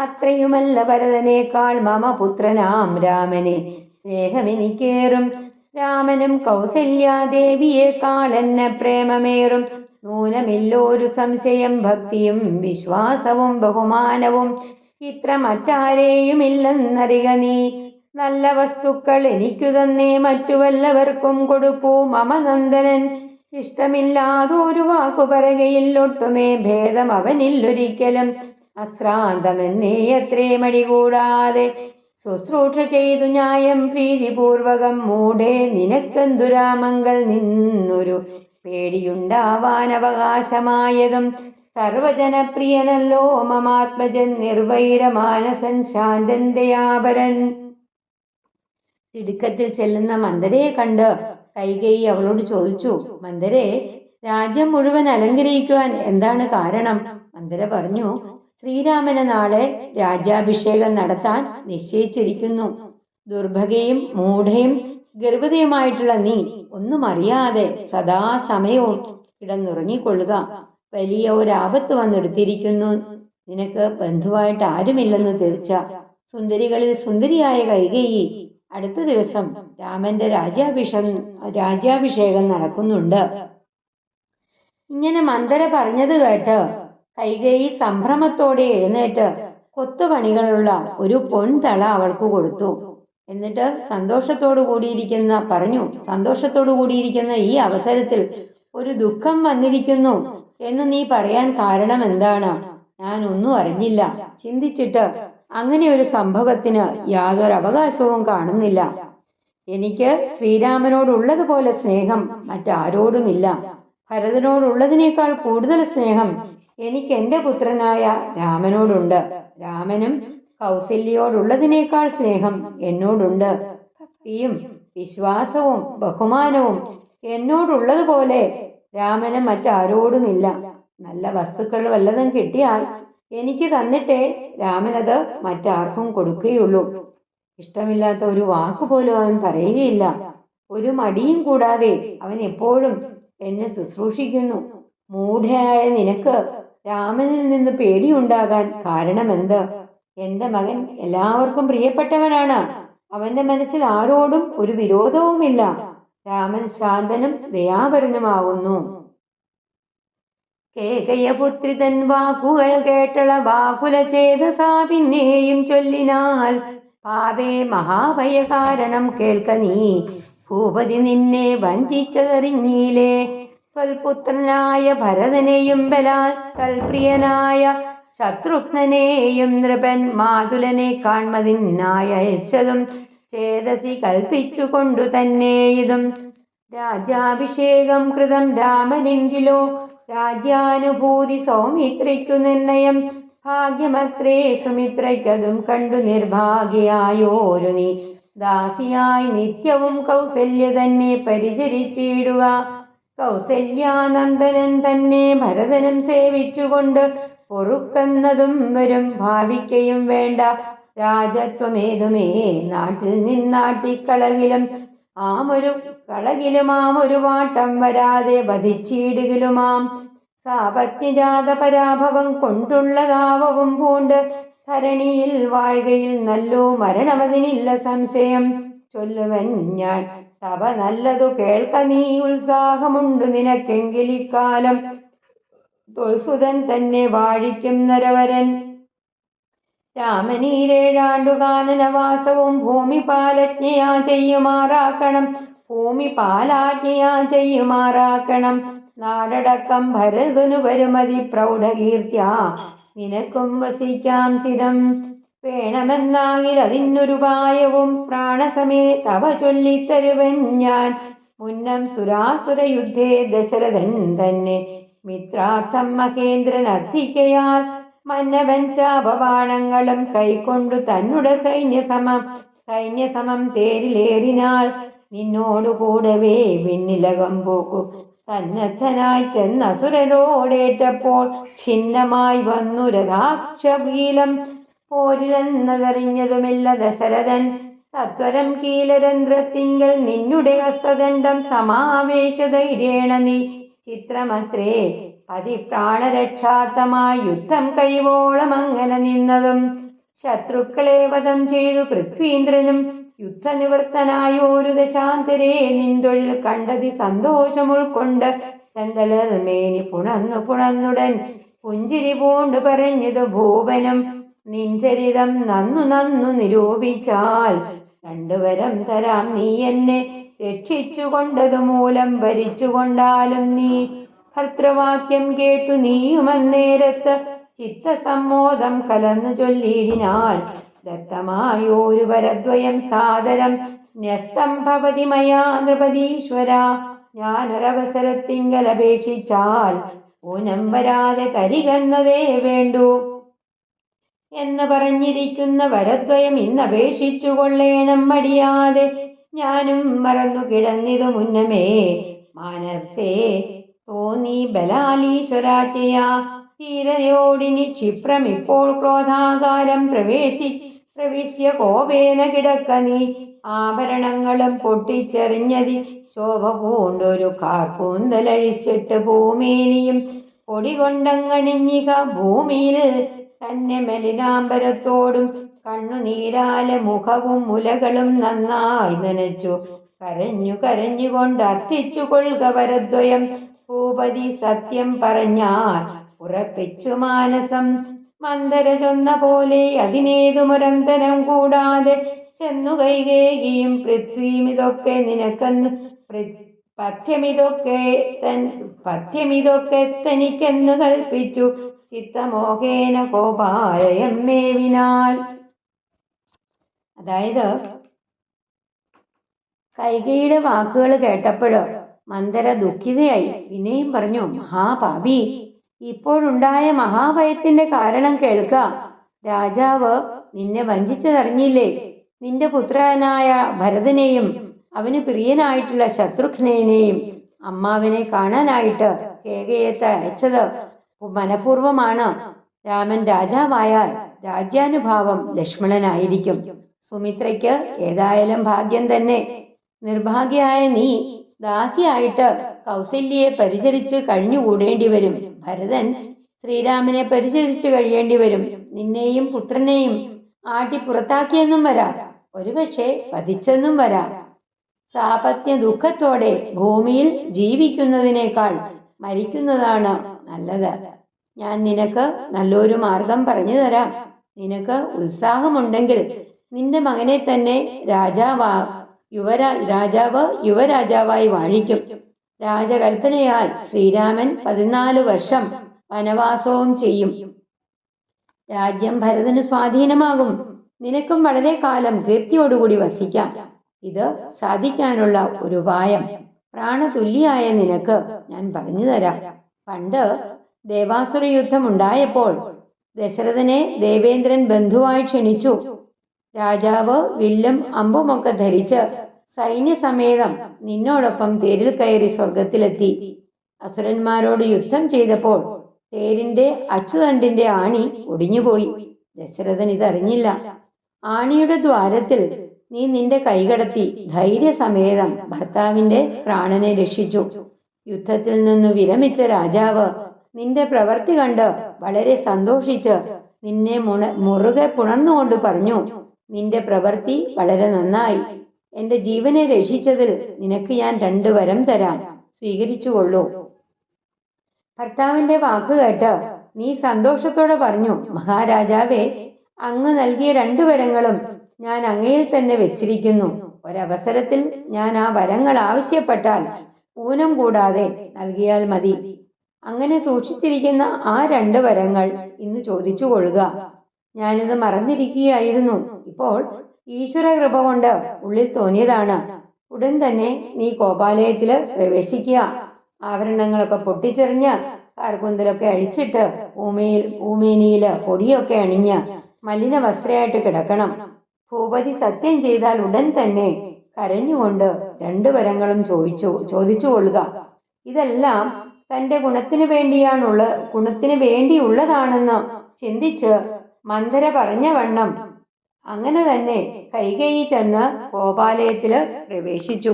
അത്രയുമല്ല ഭരതനേക്കാൾ മമ പുത്രനാം രാമനെ സ്നേഹമെനിക്കേറും. രാമനും കൗസല്യാദേവിയേക്കാൾ എന്നെ പ്രേമമേറും. നൂനമില്ലോരു സംശയം, ഭക്തിയും വിശ്വാസവും ബഹുമാനവും ഇത്ര മറ്റാരെയുമില്ലെന്നറിക നീ. നല്ല വസ്തുക്കൾ എനിക്കു തന്നെ മറ്റു വല്ലവർക്കും കൊടുപ്പൂ മമ നന്ദനൻ. ഇഷ്ടമില്ലാതൊരു വാക്കു പറയുകയില്ലൊട്ടുമേ ഭേദം അവനില്ലൊരിക്കലും. അശ്രാന്തമെന്നേ അത്രേ മടികൂടാതെ ശുശ്രൂഷ ചെയ്തു ന്യായം പ്രീതിപൂർവകം. മൂഢേ നിനക്കെന്തുരാമങ്കൽ നിന്നൊരു പേടിയുണ്ടാവാൻ അവകാശമായതും. സർവജനപ്രിയനല്ലോ മമാത്മജൻ, നിർവൈരമാനസൻ, ശാന്തൻ, ദയാപരൻ. തിടുക്കത്തിൽ ചെല്ലുന്ന മന്ധരയെ കണ്ട് കൈകേയി അവളോട് ചോദിച്ചു, മന്ധരെ, രാജ്യം മുഴുവൻ അലങ്കരിക്കുവാൻ എന്താണ് കാരണം? മന്ധര പറഞ്ഞു, ശ്രീരാമന് നാളെ രാജ്യാഭിഷേകം നടത്താൻ നിശ്ചയിച്ചിരിക്കുന്നു. ദുർഭഗയും മൂഢയും ഗർഭിതയുമായിട്ടുള്ള നീ ഒന്നും അറിയാതെ സദാസമയവും കിടന്നുറങ്ങിക്കൊള്ളുക. വലിയ ഒരാപത്ത് വന്നെടുത്തിരിക്കുന്നു. നിനക്ക് ബന്ധുവായിട്ട് ആരുമില്ലെന്ന് തീർച്ച. സുന്ദരികളിൽ സുന്ദരിയായ കൈകേയി അടുത്ത ദിവസം രാമന്റെ രാജ്യാഭിഷേകം നടക്കുന്നുണ്ട്. ഇങ്ങനെ മന്ധര പറഞ്ഞത് കേട്ട് കൈകേയി സംഭ്രമത്തോടെ എഴുന്നേറ്റ് കൊത്തുപണികളുള്ള ഒരു പൊൻതള അവൾക്ക് കൊടുത്തു. എന്നിട്ട് സന്തോഷത്തോടു കൂടിയിരിക്കുന്ന ഈ അവസരത്തിൽ ഒരു ദുഃഖം വന്നിരിക്കുന്നു എന്ന് നീ പറയാൻ കാരണം എന്താണ്? ഞാൻ ഒന്നും അറിഞ്ഞില്ല. ചിന്തിച്ചിട്ട് അങ്ങനെ ഒരു സംഭവത്തിന് യാതൊരു അവകാശവും കാണുന്നില്ല. എനിക്ക് ശ്രീരാമനോടുള്ളതുപോലെ സ്നേഹം മറ്റാരോടുമില്ല. ഭരതനോടുള്ളതിനേക്കാൾ കൂടുതൽ സ്നേഹം എനിക്ക് എന്റെ പുത്രനായ രാമനോടുണ്ട്. രാമനും കൗസല്യയോടുള്ളതിനേക്കാൾ സ്നേഹം എന്നോടുണ്ട്. ഭക്തിയും വിശ്വാസവും ബഹുമാനവും എന്നോടുള്ളതുപോലെ രാമന് മറ്റാരോടുമില്ല. നല്ല വസ്തുക്കൾ വല്ലതും കിട്ടിയാൽ എനിക്ക് തന്നിട്ടേ രാമനത് മറ്റാർക്കും കൊടുക്കുകയുള്ളൂ. ഇഷ്ടമില്ലാത്ത ഒരു വാക്കുപോലും അവൻ പറയുകയില്ല. ഒരു മടിയും കൂടാതെ അവൻ എപ്പോഴും എന്നെ ശുശ്രൂഷിക്കുന്നു. മൂഢയായ നിനക്ക് രാമനിൽ നിന്ന് പേടിയുണ്ടാകാൻ കാരണമെന്ത്? എന്റെ മകൻ എല്ലാവർക്കും പ്രിയപ്പെട്ടവനാണ്. അവന്റെ മനസ്സിൽ ആരോടും ഒരു വിരോധവുമില്ല. രാമൻ ശാന്തനും ദയാപരനുമാകുന്നു. കേകയപുത്രി തൻ വാക്കുകൾ കേട്ടള ബാഹുല ചേതസാ പിന്നെയും ചൊല്ലിനാൽ, പാപേ മഹാഭയ കാരണം കേൾക്ക നീ. ഭൂപതി നിന്നെ വഞ്ചിച്ചതറിഞ്ഞീലേ. ത്വൽപുത്രനായ ഭരതനെയും ബലാൽ തൽപ്രിയനായ ശത്രുഘ്നനെയും നൃപൻ മാതുലനെ കാൺമതിനായി അയച്ചതും ചേതസി കൽപ്പിച്ചുകൊണ്ടു തന്നെ ഇതും. രാജ്യാഭിഷേകം കൃതം രാമനെങ്കിലോ രാജ്യാനുഭൂതി സൗമിത്രയ്ക്കു നിർണയം. ഭാഗ്യമത്രേ സുമിത്രയ്ക്കതും കണ്ടു നിർഭാഗ്യയായോരു നീ ദാസിയായി നിത്യവും കൗസല്യ തന്നെ പരിചരിച്ചിടുക. കൗസല്യാനന്ദനൻ തന്നെ ഭരതനും സേവിച്ചുകൊണ്ട് പൊറുക്കുന്നതും വരും ഭാവിക്കയും വേണ്ട രാജത്വമേതുമേ നാട്ടിൽ നിന്നാട്ടിക്കളകിലും ആമൊരു വാട്ടം വരാതെ വധിച്ചിടുകിലുമാം. സാപത്നിജാത പരാഭവം കൊണ്ടുള്ളതാവവും പൂണ്ട് ധരണിയിൽ വാഴ്കയിൽ നല്ലോ മരണമതിനില്ല സംശയം. ചൊല്ലുവൻ ഞാൻ തപ നല്ലതു കേൾക്ക നീ ഉത്സാഹമുണ്ടു നിനക്കെങ്കിലിക്കാലം. തൊൽസുതൻ തന്നെ വാഴിക്കും നരവരൻ രാമനീരേഴാണ്ടു കാനനവാസവും ഭൂമിപാലജ്ഞയാ ചെയ്യുമാറാക്കണം. നാടടക്കം ഭരതനു വരുമതി പ്രൗഢകീർത്തിയ നിനക്കും വസിക്കാം ചിരം. വേണമെന്നാകിൽ അതിനൊരുപായവും പ്രാണസമേ തവ ചൊല്ലിത്തരുവൻ ഞാൻ. മുന്നം സുരാസുരയുദ്ധേ ദശരഥൻ തന്നെ മിത്രാർത്ഥം മഹേന്ദ്രൻ അധികയാൽ മന്നവൻ ചാപവാണങ്ങളും കൈക്കൊണ്ടു തന്നുടെ സൈന്യസമം തേരിലേറിനാൽ നിന്നോടു കൂടവേ വിണ്ണിലകം പോക്കു സന്നദ്ധനായി ചെന്നസുരരോടേറ്റപ്പോൾ ഛിന്നമായി വന്നു രഥാക്ഷീലം. പോരിലെന്നതറിഞ്ഞതുമില്ല ദശരഥൻ സത്വരം കീലരന്ധ്രത്തിങ്കൽ നിന്നുടെ ഹസ്തദണ്ഡം സമാവേശധൈര്യേണ നീ ചിത്രമത്രേ അതിപ്രാണരക്ഷാർത്ഥമായി യുദ്ധം കഴിവോളം അങ്ങനെ നിന്നതും. ശത്രുക്കളെ വധം ചെയ്തു പൃഥ്വീന്ദ്രനും യുദ്ധനിവൃത്തനായോരു ദശാന്തരേ നിൻതൊഴിൽ കണ്ടതി സന്തോഷമുൾക്കൊണ്ട് ചന്തളർമേനി പുണന്നുടൻ പുഞ്ചിരി പൂണ്ടു പറഞ്ഞത് ഭൂപനം. നിൻചരിതം നന്നു നിരൂപിച്ചാൽ രണ്ടുവരം തരാം നീ എന്നെ രക്ഷിച്ചുകൊണ്ടതു മൂലം ഭരിച്ചുകൊണ്ടാലും നീ. ഭർത്തൃവാക്യം കേട്ടു നീയുമന്നേരത്ത് ചിത്തസമ്മോദം കലർന്നു ചൊല്ലിയിടിനാൾ. ദത്തമായോരു വരദ്വയം സാദരം ന്യസ്തം ഭവതി മയാ നൃപതീശ്വര. ഞാനൊരവസരത്തിങ്കൽ അപേക്ഷിച്ചാൽ ഊനം വരാതെ തരികന്നതേ വേണ്ടു എന്ന് പറഞ്ഞിരിക്കുന്ന വരദ്വയം ഇന്നപേക്ഷിച്ചു കൊള്ളേണം മടിയാതെ. ഞാനും മറന്നു കിടന്നിതു മുന്നമേ മാനസേ തോന്നി ബലാലീശ്വരാജ്ഞയ. ധീരതയോടിനി ക്ഷിപ്രം ഇപ്പോൾ ക്രോധാകാരം പ്രവിശ്യ കോപേന കിടക്ക നീ. ആഭരണങ്ങളും പൊട്ടിച്ചെറിഞ്ഞതി ശോഭ പൂണ്ടൊരു കാർക്കൂന്തലഴിച്ചിട്ട് ഭൂമേനിയും പൊടികൊണ്ടങ്ങണിഞ്ഞിക. ഭൂമിയിൽ തന്നെ മെലിനാംബരത്തോടും കണ്ണുനീരാലെ മുഖവും മുലകളും നന്നായി നനച്ചു കരഞ്ഞുകൊണ്ട് അർത്ഥിച്ചു കൊള്ളുക വരദ്വയം. ഭൂപതി സത്യം പറഞ്ഞാൽ ഉറപ്പിച്ചു മാനസം. മന്ദര ചൊന്ന പോലെ അതിനേതുമൊരന്തരം കൂടാതെ ചെന്നു കൈകേകിയും പൃഥ്വിമിതൊക്കെ നിനക്കെന്ന് പഥ്യമിതൊക്കെ തനിക്കെന്നു കൽപ്പിച്ചു ചിത്തമോഹേന കോപാലയമ്മേവിനാൾ. അതായത് കൈകേയിയുടെ വാക്കുകൾ കേട്ടപ്പോഴോ മന്ദര ദുഃഖിതയായി. പിന്നെയും പറഞ്ഞു, മഹാപാപി, ഇപ്പോഴുണ്ടായ മഹാഭയത്തിന്റെ കാരണം കേൾക്ക. രാജാവ് നിന്നെ വഞ്ചിച്ചതറിഞ്ഞില്ലേ? നിന്റെ പുത്രനായ ഭരതനെയും അവന് പ്രിയനായിട്ടുള്ള ശത്രുഘ്നെയും അമ്മാവനെ കാണാനായിട്ട് കേകയത്തെ അയച്ചത് മനഃപൂർവമാണ്. രാമൻ രാജാവായാൽ രാജ്യാനുഭാവം ലക്ഷ്മണനായിരിക്കും. സുമിത്രയ്ക്ക് ഏതായാലും ഭാഗ്യം തന്നെ. നിർഭാഗ്യയായ നീ ദാസിയായിട്ട് കൗസല്യയെ പരിചരിച്ച് കഴിഞ്ഞുകൂടേണ്ടി വരും. ഭരതൻ ശ്രീരാമനെ പരിചരിച്ചു കഴിയേണ്ടി വരും. നിന്നെയും പുത്രനെയും ആട്ടി പുറത്താക്കിയെന്നും വരാം, ഒരുപക്ഷെ വധിച്ചെന്നും വരാം. സാപത്യ ദുഃഖത്തോടെ ഭൂമിയിൽ ജീവിക്കുന്നതിനേക്കാൾ മരിക്കുന്നതാണ് നല്ലത്. ഞാൻ നിനക്ക് നല്ലൊരു മാർഗം പറഞ്ഞു തരാം. നിനക്ക് ഉത്സാഹമുണ്ടെങ്കിൽ നിന്റെ മകനെ തന്നെ യുവരാജാവായി വാഴിക്കും. രാജകൽപ്പനയാൽ ശ്രീരാമൻ 14 വർഷം വനവാസവും ചെയ്യും. രാജ്യം ഭരതന് സ്വാധീനമാകും. നിനക്കും വളരെ കാലം കീർത്തിയോടുകൂടി വസിക്കാം. ഇത് സാധിക്കാനുള്ള ഒരു ഉപായം പ്രാണതുല്യായ നിനക്ക് ഞാൻ പറഞ്ഞു തരാം. പണ്ട് ദേവാസുര യുദ്ധം ഉണ്ടായപ്പോൾ ദശരഥനെ ദേവേന്ദ്രൻ ബന്ധുവായി ക്ഷണിച്ചു. രാജാവ് വില്ലും അമ്പുമൊക്കെ ധരിച്ച് സൈന്യസമേതം നിന്നോടൊപ്പം തേരിൽ കയറി സ്വർഗത്തിലെത്തി. അസുരന്മാരോട് യുദ്ധം ചെയ്തപ്പോൾ തേരിന്റെ അച്ചുതണ്ടിന്റെ ആണി ഒടിഞ്ഞുപോയി. ദശരഥൻ ഇതറിഞ്ഞില്ല. ആണിയുടെ ദ്വാരത്തിൽ നീ നിന്റെ കൈകടത്തി ധൈര്യസമേതം ഭർത്താവിന്റെ പ്രാണനെ രക്ഷിച്ചു. യുദ്ധത്തിൽ നിന്ന് വിരമിച്ച രാജാവ് നിന്റെ പ്രവൃത്തി കണ്ട് വളരെ സന്തോഷിച്ച് നിന്നെ മുറുകെ പുണർന്നുകൊണ്ട് പറഞ്ഞു, നിന്റെ പ്രവൃത്തി വളരെ നന്നായി. എന്റെ ജീവനെ രക്ഷിച്ചതിൽ നിനക്ക് ഞാൻ 2 വരം തരാം, സ്വീകരിച്ചുകൊള്ളൂ. ഭർത്താവിന്റെ വാക്ക് കേട്ട് നീ സന്തോഷത്തോടെ പറഞ്ഞു, മഹാരാജാവേ, അങ്ങ് നൽകിയ 2 വരങ്ങളും ഞാൻ അങ്ങയിൽ തന്നെ വെച്ചിരിക്കുന്നു. ഒരവസരത്തിൽ ഞാൻ ആ വരങ്ങൾ ആവശ്യപ്പെട്ടാൽ ഊനം കൂടാതെ നൽകിയാൽ മതി. അങ്ങനെ സൂക്ഷിച്ചിരിക്കുന്ന ആ 2 വരങ്ങൾ ഇന്ന് ചോദിച്ചു കൊള്ളുക. ഞാനിത് മറന്നിരിക്കുകയായിരുന്നു. ഇപ്പോൾ ഈശ്വര കൃപ കൊണ്ട് ഉള്ളിൽ തോന്നിയതാണ്. ഉടൻ തന്നെ നീ കോപാലയത്തില് പ്രവേശിക്കുക. ആഭരണങ്ങളൊക്കെ പൊട്ടിച്ചെറിഞ്ഞ് കാർക്കുന്തലൊക്കെ അഴിച്ചിട്ട് ഭൂമേനിയില് പൊടിയൊക്കെ അണിഞ്ഞ് മലിന വസ്ത്രയായിട്ട് കിടക്കണം. ഭൂപതി സത്യം ചെയ്താൽ ഉടൻ തന്നെ കരഞ്ഞുകൊണ്ട് 2 വരങ്ങളും ചോദിച്ചു കൊള്ളുക. ഇതെല്ലാം തന്റെ ഗുണത്തിന് വേണ്ടിയുള്ളതാണെന്ന് ചിന്തിച്ച് മന്ദര പറഞ്ഞ വണ്ണം അങ്ങനെ തന്നെ കൈകേയി ചെന്ന് ഗോപാലയത്തില് പ്രവേശിച്ചു.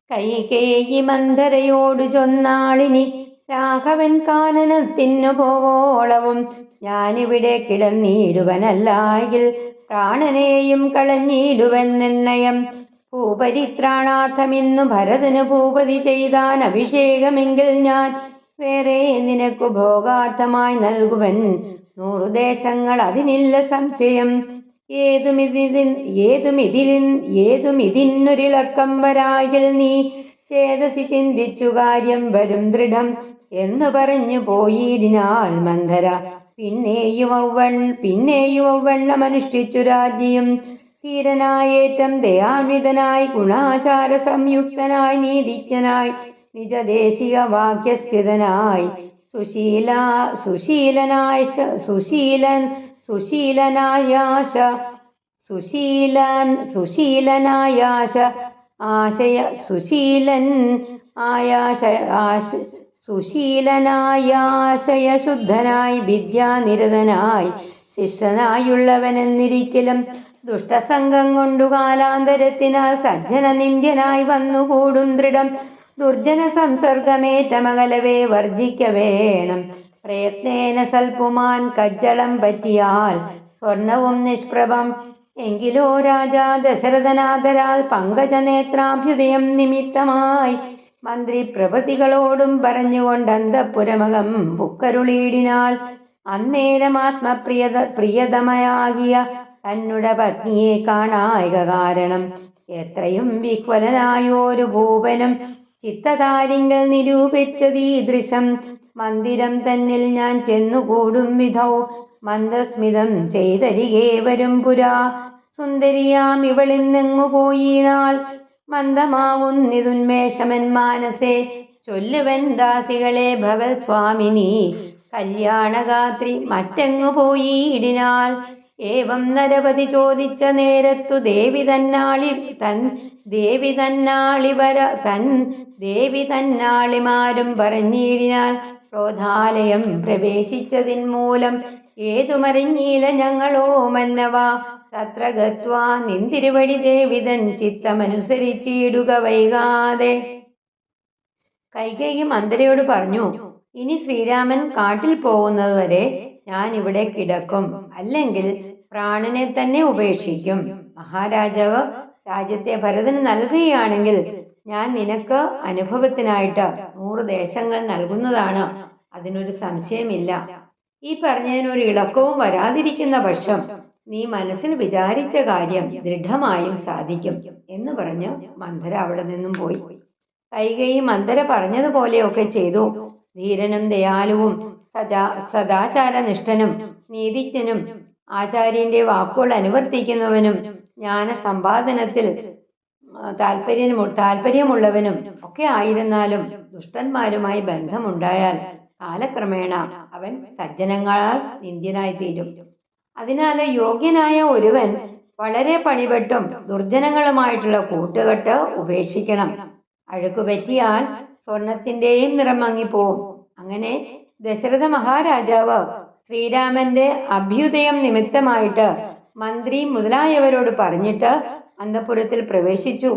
കൈകേയി മന്ദരയോടു ചൊന്നാളിനി, രാഘവൻ കാനനത്തിനു പോവോളവും ഞാനിവിടെ കിടന്നിടുവനല്ലായിൽ പ്രാണനെയും കളഞ്ഞിടുവൻ നിർണയം. ഭൂപരിത്രാണാർത്ഥമിന്നു ഭരതന് ഭൂപതി ചെയ്താൻ അഭിഷേകമെങ്കിൽ ഞാൻ വേറെ നിനക്കു ഭോഗാർത്ഥമായി നൽകുവൻ 100 ദേശങ്ങൾ, അതിനില്ല സംശയം. ഏതുമിതിനൊരിളക്കം വരായിൽ നീ ചേതസി ചിന്തിച്ചു കാര്യം വരും ദൃഢം എന്ന് പറഞ്ഞു പോയിടിനാൾ മന്ധര. പിന്നെയും ഔവണ്ണം അനുഷ്ഠിച്ചു രാജ്യം. ധീരനായേറ്റം ദയാവിതനായി ഗുണാചാര സംയുക്തനായി നീതിജ്ഞനായി നിജദേശിക വാക്യസ്ഥിതനായി സുശീലനായാശയശുദ്ധനായി വിദ്യാനിരതനായി ശിഷ്ടനായുള്ളവനെന്നിരിക്കലും ദുഷ്ടസംഘം കൊണ്ടു കാലാന്തരത്തിനാൽ സജ്ജന നിന്ദ്യനായി വന്നുകൂടും ദൃഢം. ദുർജന സംസർഗമേറ്റമകലവേ വർജിക്ക വേണം. പ്രയത്നേന സൽപുമാൻ കജ്ജളം പറ്റിയാൽ സ്വർണവും നിഷ്പ്രഭം. എങ്കിലോ രാജാ ദശരഥനാദരാൽ പങ്കജനേത്രാഭ്യുദയം നിമിത്തമായി മന്ത്രി പ്രഭൃതികളോടും പറഞ്ഞുകൊണ്ട് അന്തഃപുരമകം പുക്കരുളീടിനാൾ. അന്നേരം പ്രിയതമയാകിയ തന്നുടെ പത്നിയെ കാണായിക കാരണം എത്രയും വിഹ്വലനായോരു ഭൂപനും ചിത്തതാരിങ്കൽ നിരൂപിച്ചതീദൃശം. മന്ദിരം തന്നിൽ ഞാൻ ചെന്നുകൂടും വിധൗ മന്ദസ്മിതം ചെയ്തരികെ വരും പുരാ. സുന്ദരിയാം ഇവളിന്നെങ്ങു പോയിനാൾ മന്ദമാവുന്നിതുന്മേഷമൻ മാനസേ. ചൊല്ലുവൻ ദാസികളെ ഭവൽ സ്വാമിനി കല്യാണഗാത്രി മറ്റെങ്ങു പോയിടിനാൾ. ഏവം നരപതി ചോദിച്ച നേരത്തു ദേവി തന്നാളിമാരും പറഞ്ഞിടിനാൾ. ക്രോധാലയം പ്രവേശിച്ചതിൻ മൂലം ഏതുമറിഞ്ഞീല ഞങ്ങളോ മന്നവ. തത്ര ഗത്വാ നിന്തിരുവടി ദേവിതൻ ചിത്തമനുസരിച്ചിടുക വൈകാതെ. കൈകേയി മന്ദരയോട് പറഞ്ഞു, ഇനി ശ്രീരാമൻ കാട്ടിൽ പോകുന്നതുവരെ ഞാൻ ഇവിടെ കിടക്കും, അല്ലെങ്കിൽ പ്രാണനെ തന്നെ ഉപേക്ഷിക്കും. മഹാരാജാവ് രാജ്യത്തെ ഭരതന് നൽകുകയാണെങ്കിൽ ഞാൻ നിനക്ക് അനുഭവത്തിനായിട്ട് 100 ദേശങ്ങൾ നൽകുന്നതാണ്. അതിനൊരു സംശയമില്ല. ഈ പറഞ്ഞതിനൊരു ഇളക്കവും വരാതിരിക്കുന്ന പക്ഷം നീ മനസ്സിൽ വിചാരിച്ച കാര്യം ദൃഢമായും സാധിക്കും എന്ന് പറഞ്ഞ് മന്ധര അവിടെ നിന്നും പോയി. കൈകേയി മന്ധര പറഞ്ഞതുപോലെയൊക്കെ ചെയ്തു. ധീരനും ദയാലുവും സദാചാരനിഷ്ഠനും നീതിജ്ഞനും ആചാര്യന്റെ വാക്കുകൾ അനുവർത്തിക്കുന്നവനും ജ്ഞാന സമ്പാദനത്തിൽ താല്പര്യമുള്ളവനും ഒക്കെ ആയിരുന്നാലും ദുഷ്ടന്മാരുമായി ബന്ധമുണ്ടായാൽ കാലക്രമേണ അവൻ സജ്ജനങ്ങളാൽ നിന്ദ്യനായി തീരും. അതിനാൽ യോഗ്യനായ ഒരുവൻ വളരെ പണിപെട്ടും ദുർജനങ്ങളുമായിട്ടുള്ള കൂട്ടുകെട്ട് ഉപേക്ഷിക്കണം. അഴുക്കുപറ്റിയാൽ സ്വർണത്തിന്റെയും നിറം മങ്ങിപ്പോവും. അങ്ങനെ ദശരഥ മഹാരാജാവ് ശ്രീരാമന്റെ അഭ്യുദയം നിമിത്തമായിട്ട് മന്ത്രി മുതലായവരോട് പറഞ്ഞിട്ട് അന്തഃപുരത്തിൽ പ്രവേശിച്ചു.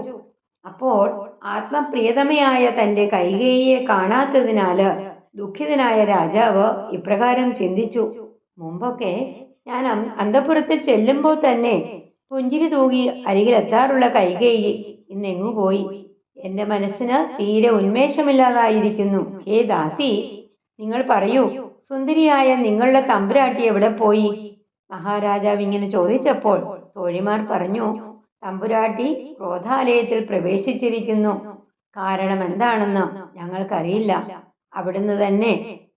അപ്പോൾ ആത്മപ്രിയതമയായ തന്റെ കൈകേയിയെ കാണാത്തതിനാല് ദുഃഖിതനായ രാജാവ് ഇപ്രകാരം ചിന്തിച്ചു: മുമ്പൊക്കെ ഞാൻ അന്തഃപുരത്തിൽ ചെല്ലുമ്പോൾ തന്നെ പുഞ്ചിരി തൂകി അരികിലെത്താറുള്ള കൈകേയി ഇന്നെങ്ങുപോയി? എന്റെ മനസ്സിന് തീരെ ഉന്മേഷമില്ലാതായിരിക്കുന്നു. ഹേ ദാസി, നിങ്ങൾ പറയൂ, സുന്ദരിയായ നിങ്ങളുടെ തമ്പുരാട്ടി എവിടെ പോയി? മഹാരാജാവ് ഇങ്ങനെ ചോദിച്ചപ്പോൾ തോഴിമാർ പറഞ്ഞു: തമ്പുരാട്ടി ക്രോധാലയത്തിൽ പ്രവേശിച്ചിരിക്കുന്നു. കാരണം എന്താണെന്ന് ഞങ്ങൾക്കറിയില്ല. അവിടുന്ന് തന്നെ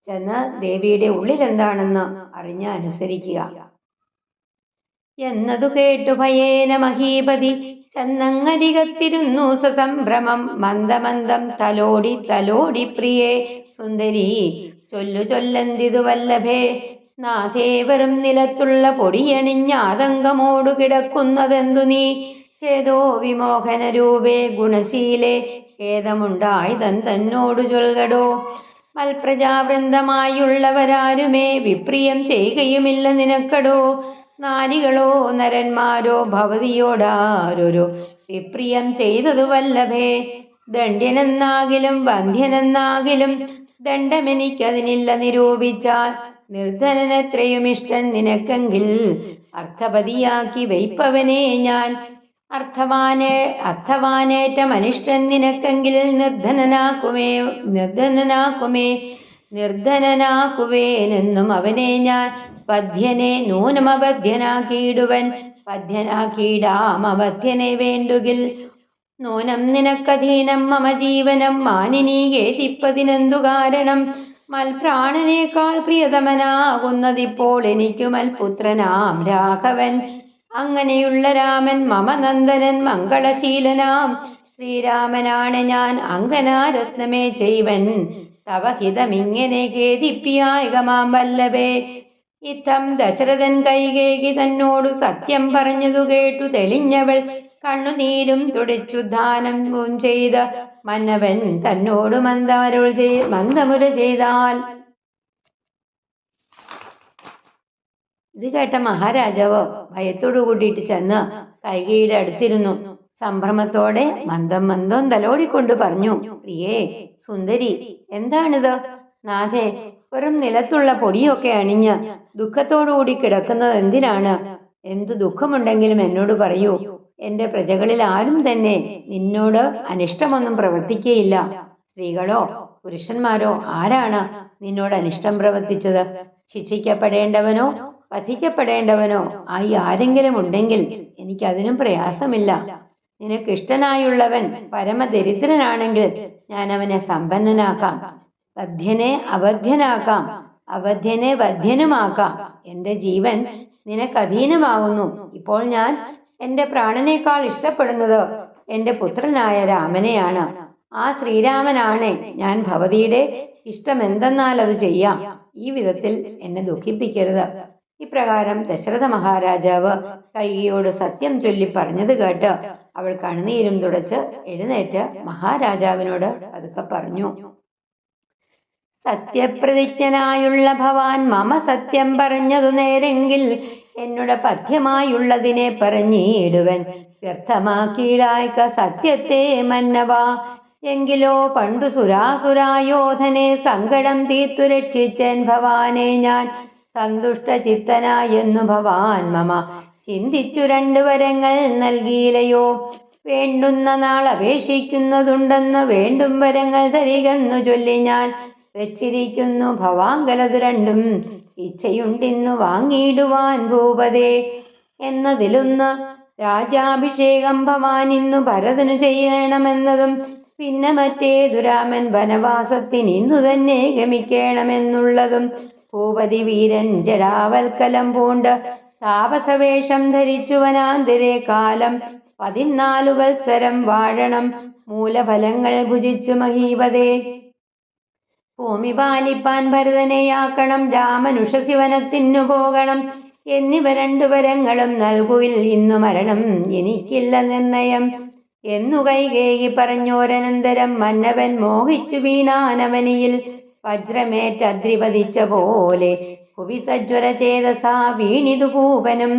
ചെന്ന് ദേവിയുടെ ഉള്ളിൽ എന്താണെന്ന് അറിഞ്ഞ് അനുസരിക്കുക. എന്നതു കേട്ടു ഭയേന മഹീപതി ചെന്നങ്ങരികത്തിരുന്നു സസംഭ്രമം. മന്ദമന്ദം തലോടി പ്രിയേ സുന്ദരി ചൊല്ലന്തിതു വല്ലഭേ. നാഥേവരും നിലത്തുള്ള പൊടിയണിഞ്ഞ ആതങ്കമോടു കിടക്കുന്നതെന്തു നീ? ചേതോ വിമോഹന രൂപേ ഗുണശീലേ ഖേദമുണ്ടായതൻ തന്നോടു ചൊൽകടോ. മൽപ്രജാവൃന്ദമായുള്ളവരാരുമേ വിപ്രിയം ചെയ്യുകയുമില്ല നിനക്കടോ. നാരികളോ നരന്മാരോ ഭവതിയോടാരൊരു വിപ്രിയം ചെയ്തതു വല്ലഭേ. ദണ്ഡ്യനെന്നാകിലും വന്ധ്യനെന്നാകിലും ദണ്ഡമെനിക്കതിനില്ല നിരൂപിച്ചാൽ. നിർധനനെത്രയും ഇഷ്ടൻ നിനക്കെങ്കിൽ അർത്ഥപതിയാക്കി വയ്പ്പവനെ ഞാൻ. അർത്ഥവാനേറ്റം അനിഷ്ടൻ നിനക്കെങ്കിൽ നിർധനനാക്കുവേനെന്നും അവനെ ഞാൻ. പദ്ധ്യനെ നൂനമബദ്ധ്യനാക്കിയിടുവൻ, പദ്ധ്യനാക്കിയിടാം അബദ്ധ്യനെ വേണ്ടുകിൽ. നൂനം നിനക്കധീനം മമ ജീവനം, മാനിനീ കേതിപ്പതിനെന്തു കാരണം? മൽപ്രാണനേക്കാൾ പ്രിയതമനാകുന്നതിപ്പോൾ എനിക്കു മൽപുത്രനാം രാഘവൻ. അങ്ങനെയുള്ള രാമൻ മമ നന്ദനൻ മംഗളശീലനാം ശ്രീരാമനാണ് ഞാൻ. അങ്കനാരത്നമേ ചെയ്വൻ തവ ഹിതമിങ്ങനെ ഖേദിപ്പിയായകമാം വല്ലഭേ. ഇത്തം ദശരഥൻ കൈകേകി തന്നോടു സത്യം പറഞ്ഞതു കേട്ടു തെളിഞ്ഞവൾ കണ്ണുനീരും തുടച്ചുദ്ധാനവും ചെയ്ത് മന്നവൻ തന്നോട് മന്ദമുര ചെയ്താൽ. ഇത് കേട്ട മഹാരാജാവ് ഭയത്തോടു കൂട്ടിയിട്ട് ചെന്ന് കൈകേയിയുടെ അടുത്തിരുന്നു. സംഭ്രമത്തോടെ മന്ദം തലോടിക്കൊണ്ട് പറഞ്ഞു: പ്രിയേ സുന്ദരി, എന്താണിത്? നാഥേ, വെറും നിലത്തുള്ള പൊടിയൊക്കെ അണിഞ്ഞ് ദുഃഖത്തോടുകൂടി കിടക്കുന്നത് എന്തിനാണ്? എന്തു ദുഃഖമുണ്ടെങ്കിലും എന്നോട് പറയൂ. എന്റെ പ്രജകളിൽ ആരും തന്നെ നിന്നോട് അനിഷ്ടമൊന്നും പ്രവർത്തിക്കുകയില്ല. സ്ത്രീകളോ പുരുഷന്മാരോ ആരാണ് നിന്നോട് അനിഷ്ടം പ്രവർത്തിച്ചത്? ശിക്ഷിക്കപ്പെടേണ്ടവനോ വധിക്കപ്പെടേണ്ടവനോ ആയി ആരെങ്കിലും ഉണ്ടെങ്കിൽ എനിക്കതിനും പ്രയാസമില്ല. നിനക്കിഷ്ടനായുള്ളവൻ പരമദരിദ്രനാണെങ്കിൽ ഞാൻ അവനെ സമ്പന്നനാക്കാം, വധ്യനെ അബദ്ധ്യനാക്കാം, അബദ്ധ്യനെ വധ്യനുമാക്കാം. എന്റെ ജീവൻ നിനക്കധീനമാവുന്നു. ഇപ്പോൾ ഞാൻ എന്റെ പ്രാണനേക്കാൾ ഇഷ്ടപ്പെടുന്നത് എന്റെ പുത്രനായ രാമനെയാണ്. ആ ശ്രീരാമനാണ് ഞാൻ. ഭവതിയുടെ ഇഷ്ടം എന്തെന്നാൽ അത് ചെയ്യാം. ഈ വിധത്തിൽ എന്നെ ദുഃഖിപ്പിക്കരുത്. ഇപ്രകാരം ദശരഥ മഹാരാജാവ് കൈകേയിയോട് സത്യം ചൊല്ലി പറഞ്ഞത് കേട്ട് അവൾ കണ്ണുനീരും തുടച്ച് എഴുന്നേറ്റ് മഹാരാജാവിനോട് പതുക്കെ പറഞ്ഞു: സത്യപ്രതിജ്ഞനായുള്ള ഭവാൻ മമ സത്യം പറഞ്ഞതു നേരെങ്കിൽ എന്നുടെ പഥ്യമായുള്ളതിനെ പറഞ്ഞിടുവൻ. വ്യർത്ഥമാക്കിയിടായ്ക്ക സത്യത്തെ മന്നവാ. എങ്കിലോ പണ്ടു സുരാസുരായോധനെ സങ്കടം തീർത്തു രക്ഷിച്ചൻ ഭവാനെ ഞാൻ. സന്തുഷ്ട ചിത്തനായെന്നു ഭവാൻ മമ ചിന്തിച്ചു 2 വരങ്ങൾ നൽകിയില്ലയോ. വേണ്ടുന്ന നാൾ അപേക്ഷിക്കുന്നതുണ്ടെന്ന് വേണ്ടും വരങ്ങൾ തരികെന്നു ചൊല്ലി ഞാൻ വെച്ചിരിക്കുന്നു. ഭവാങ്കലതു 2 ഇച്ഛയുണ്ടിന്നു വാങ്ങിയിടുവാൻ ഭൂപതേ. എന്നതിലൊന്ന് രാജാഭിഷേകം ഭവാൻ ഇന്നു ഭരതനു ചെയ്യണമെന്നതും പിന്നെ മറ്റേതു രാമൻ വനവാസത്തിന് ഇന്നു തന്നെ ഗമിക്കണമെന്നുള്ളതും ഭൂപതി വീരൻ ജടാവൽക്കലം പൂണ്ട് താപസവേഷം ധരിച്ചു വനാന്തരെ കാലം 14 വത്സരം വാഴണം മൂലഫലങ്ങൾ ഭുജിച്ചു മഹീപതേ. ഭൂമി പാലിപ്പാൻ ഭരതനെയാക്കണം രാമനുഷസി വനത്തിനു പോകണം എന്നിവ 2 വരങ്ങളും നൽകുവിൽ ഇന്നു മരണം എനിക്കില്ല നിർണയം എന്നു കൈകേയി പറഞ്ഞോരനന്തരം മന്നവൻ മോഹിച്ചു വീണാനവനിയിൽ വജ്രമേറ്റദ്രിപതിച്ച പോലെ ഭുവി സജ്വര ചേതസാ വീണിതു ഭൂപനും.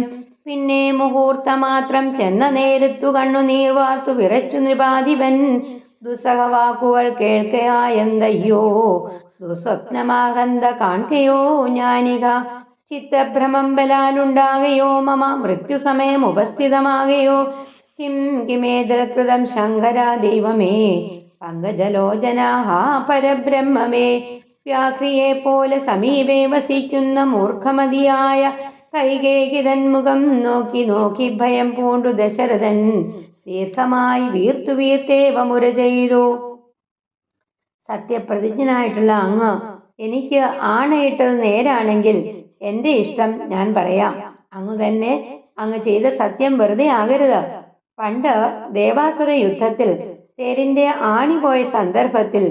പിന്നെ മുഹൂർത്തമാത്രം ചെന്ന നേരത്തു കണ്ണുനീർ വാർത്തു വിറച്ചു നൃപാധിപൻ ദുസ്സഹവാക്കുകൾ കേൾക്കയായെന്തയ്യോ ദുസ്വപ്നമാകന്ത കാൺകയോ ഞാനിക ചിത്തഭ്രമം ബലാലുണ്ടാകയോ മമ മൃത്യുസമയം ഉപസ്ഥിതമാകയോ കിമേതൃകൃതം ശങ്കര ദൈവമേ പങ്കജലോചനാ പരബ്രഹ്മമേ വ്യാഘ്രിയെ പോലെ സമീപേ വസിക്കുന്ന മൂർഖമതിയായ കൈകേയി തന്മുഖം നോക്കി നോക്കി ഭയം പൂണ്ടു ദശരഥൻ ദീർഘമായി വീർത്തേവ മുര ചെയ്തു. സത്യപ്രതിജ്ഞനായിട്ടുള്ള അങ്ങ് എനിക്ക് ആണയിട്ടത് നേരാണെങ്കിൽ എന്റെ ഇഷ്ടം ഞാൻ പറയാം. അങ്ങ് ചെയ്ത സത്യം വെറുതെ ആകരുത്. പണ്ട് ദേവാസുര യുദ്ധത്തിൽ തേരിന്റെ ആണി പോയ സന്ദർഭത്തിൽ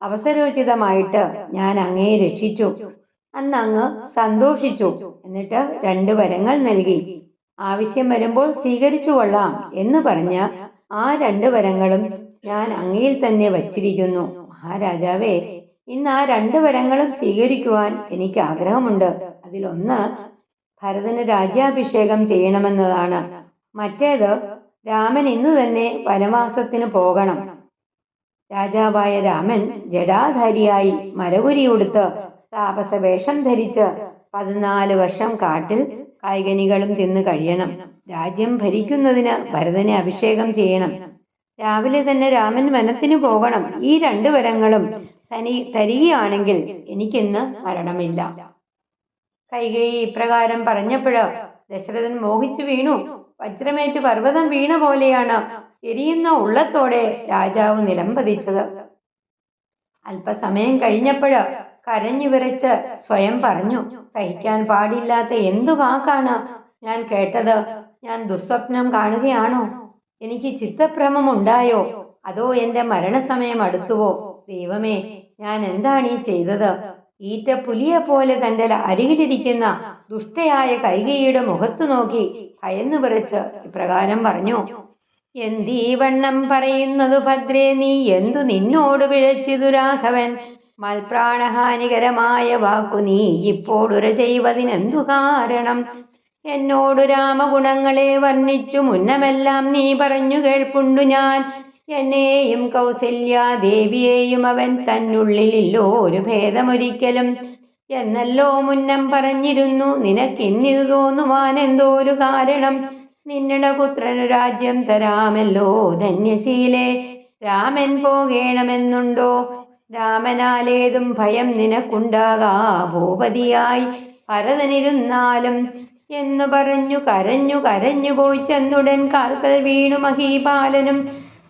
അവസരോചിതമായിട്ട് ഞാൻ അങ്ങയെ രക്ഷിച്ചു. അന്ന് അങ്ങ് സന്തോഷിച്ചു. എന്നിട്ട് 2 വരങ്ങൾ നൽകി. ആവശ്യം വരുമ്പോൾ സ്വീകരിച്ചു കൊള്ളാം എന്ന് പറഞ്ഞ ആ 2 വരങ്ങളും ഞാൻ അങ്ങയിൽ തന്നെ വച്ചിരിക്കുന്നു. മഹാരാജാവേ, ഇന്ന് ആ 2 വരങ്ങളും സ്വീകരിക്കുവാൻ എനിക്ക് ആഗ്രഹമുണ്ട്. അതിലൊന്ന് ഭരതന് രാജ്യാഭിഷേകം ചെയ്യണമെന്നതാണ്. മറ്റേത് രാമൻ ഇന്നു തന്നെ വനവാസത്തിന് പോകണം. രാജാവായ രാമൻ ജടാധാരിയായി മരവുരിയുടുത്ത് താപസവേഷം ധരിച്ച് 14 വർഷം കാട്ടിൽ കായ്കനികളും തിന്ന് കഴിയണം. രാജ്യം ഭരിക്കുന്നതിന് ഭരതനെ അഭിഷേകം ചെയ്യണം. രാവിലെ തന്നെ രാമൻ വനത്തിന് പോകണം. ഈ 2 വരങ്ങളും തരികയാണെങ്കിൽ എനിക്കിന്ന് മരണമില്ല. കൈകേയി ഇപ്രകാരം പറഞ്ഞപ്പോഴ് ദശരഥൻ മോഹിച്ചു വീണു. വജ്രമേറ്റ് പർവ്വതം വീണ പോലെയാണ് എരിയുന്ന ഉള്ളത്തോടെ രാജാവ് നിലംപതിച്ചത്. അല്പസമയം കഴിഞ്ഞപ്പോഴ് കരഞ്ഞു വിറച്ച് സ്വയം പറഞ്ഞു, സഹിക്കാൻ പാടില്ലാത്ത എന്തു വാക്കാണ് ഞാൻ കേട്ടത്? ഞാൻ ദുസ്വപ്നം കാണുകയാണോ? എനിക്ക് ചിത്തഭ്രമം ഉണ്ടായോ? അതോ എന്റെ മരണസമയം അടുത്തുവോ? ദൈവമേ, ഞാൻ എന്താണ് ഈ ചെയ്തത്? ഈറ്റ പുലിയെ പോലെ തന്റെ അരികിലിരിക്കുന്ന ദുഷ്ടയായ കൈകേയിയുടെ മുഖത്തു നോക്കി ഭയന്നു വിറച്ച് ഇപ്രകാരം പറഞ്ഞു, എന്തീ വണ്ണം പറയുന്നതു ഭദ്രേ, നീ എന്തു നിന്നോട് പിഴച്ചിതു രാഘവൻ? മൽപ്രാണഹാനികരമായ വാക്കു നീ ഇപ്പോഴുര ചെയ്വതിനെന്തു കാരണം? എന്നോടു രാമഗുണങ്ങളെ വർണ്ണിച്ചു മുന്നമെല്ലാം നീ പറഞ്ഞു കേൾപ്പുണ്ടു ഞാൻ. എന്നെയും കൗസല്യാദേവിയെയും അവൻ തന്നുള്ളിലില്ലോ ഒരു ഭേദമൊരിക്കലും എന്നല്ലോ മുന്നം പറഞ്ഞിരുന്നു. നിനക്കിന്നിതു തോന്നുവാൻ എന്തോരു കാരണം? നിന്നുടെ പുത്രനു രാജ്യം തരാമല്ലോ ധന്യശീലേ. രാമൻ പോകേണമെന്നുണ്ടോ? രാമനാലേതും ഭയം നിനക്കുണ്ടാകാ ഭൂപതിയായി ഭരതനിരുന്നാലും എന്നു പറഞ്ഞു കരഞ്ഞു പോയി ചെന്നുടൻ കാൽക്കൽ വീണു മഹീപാലനും.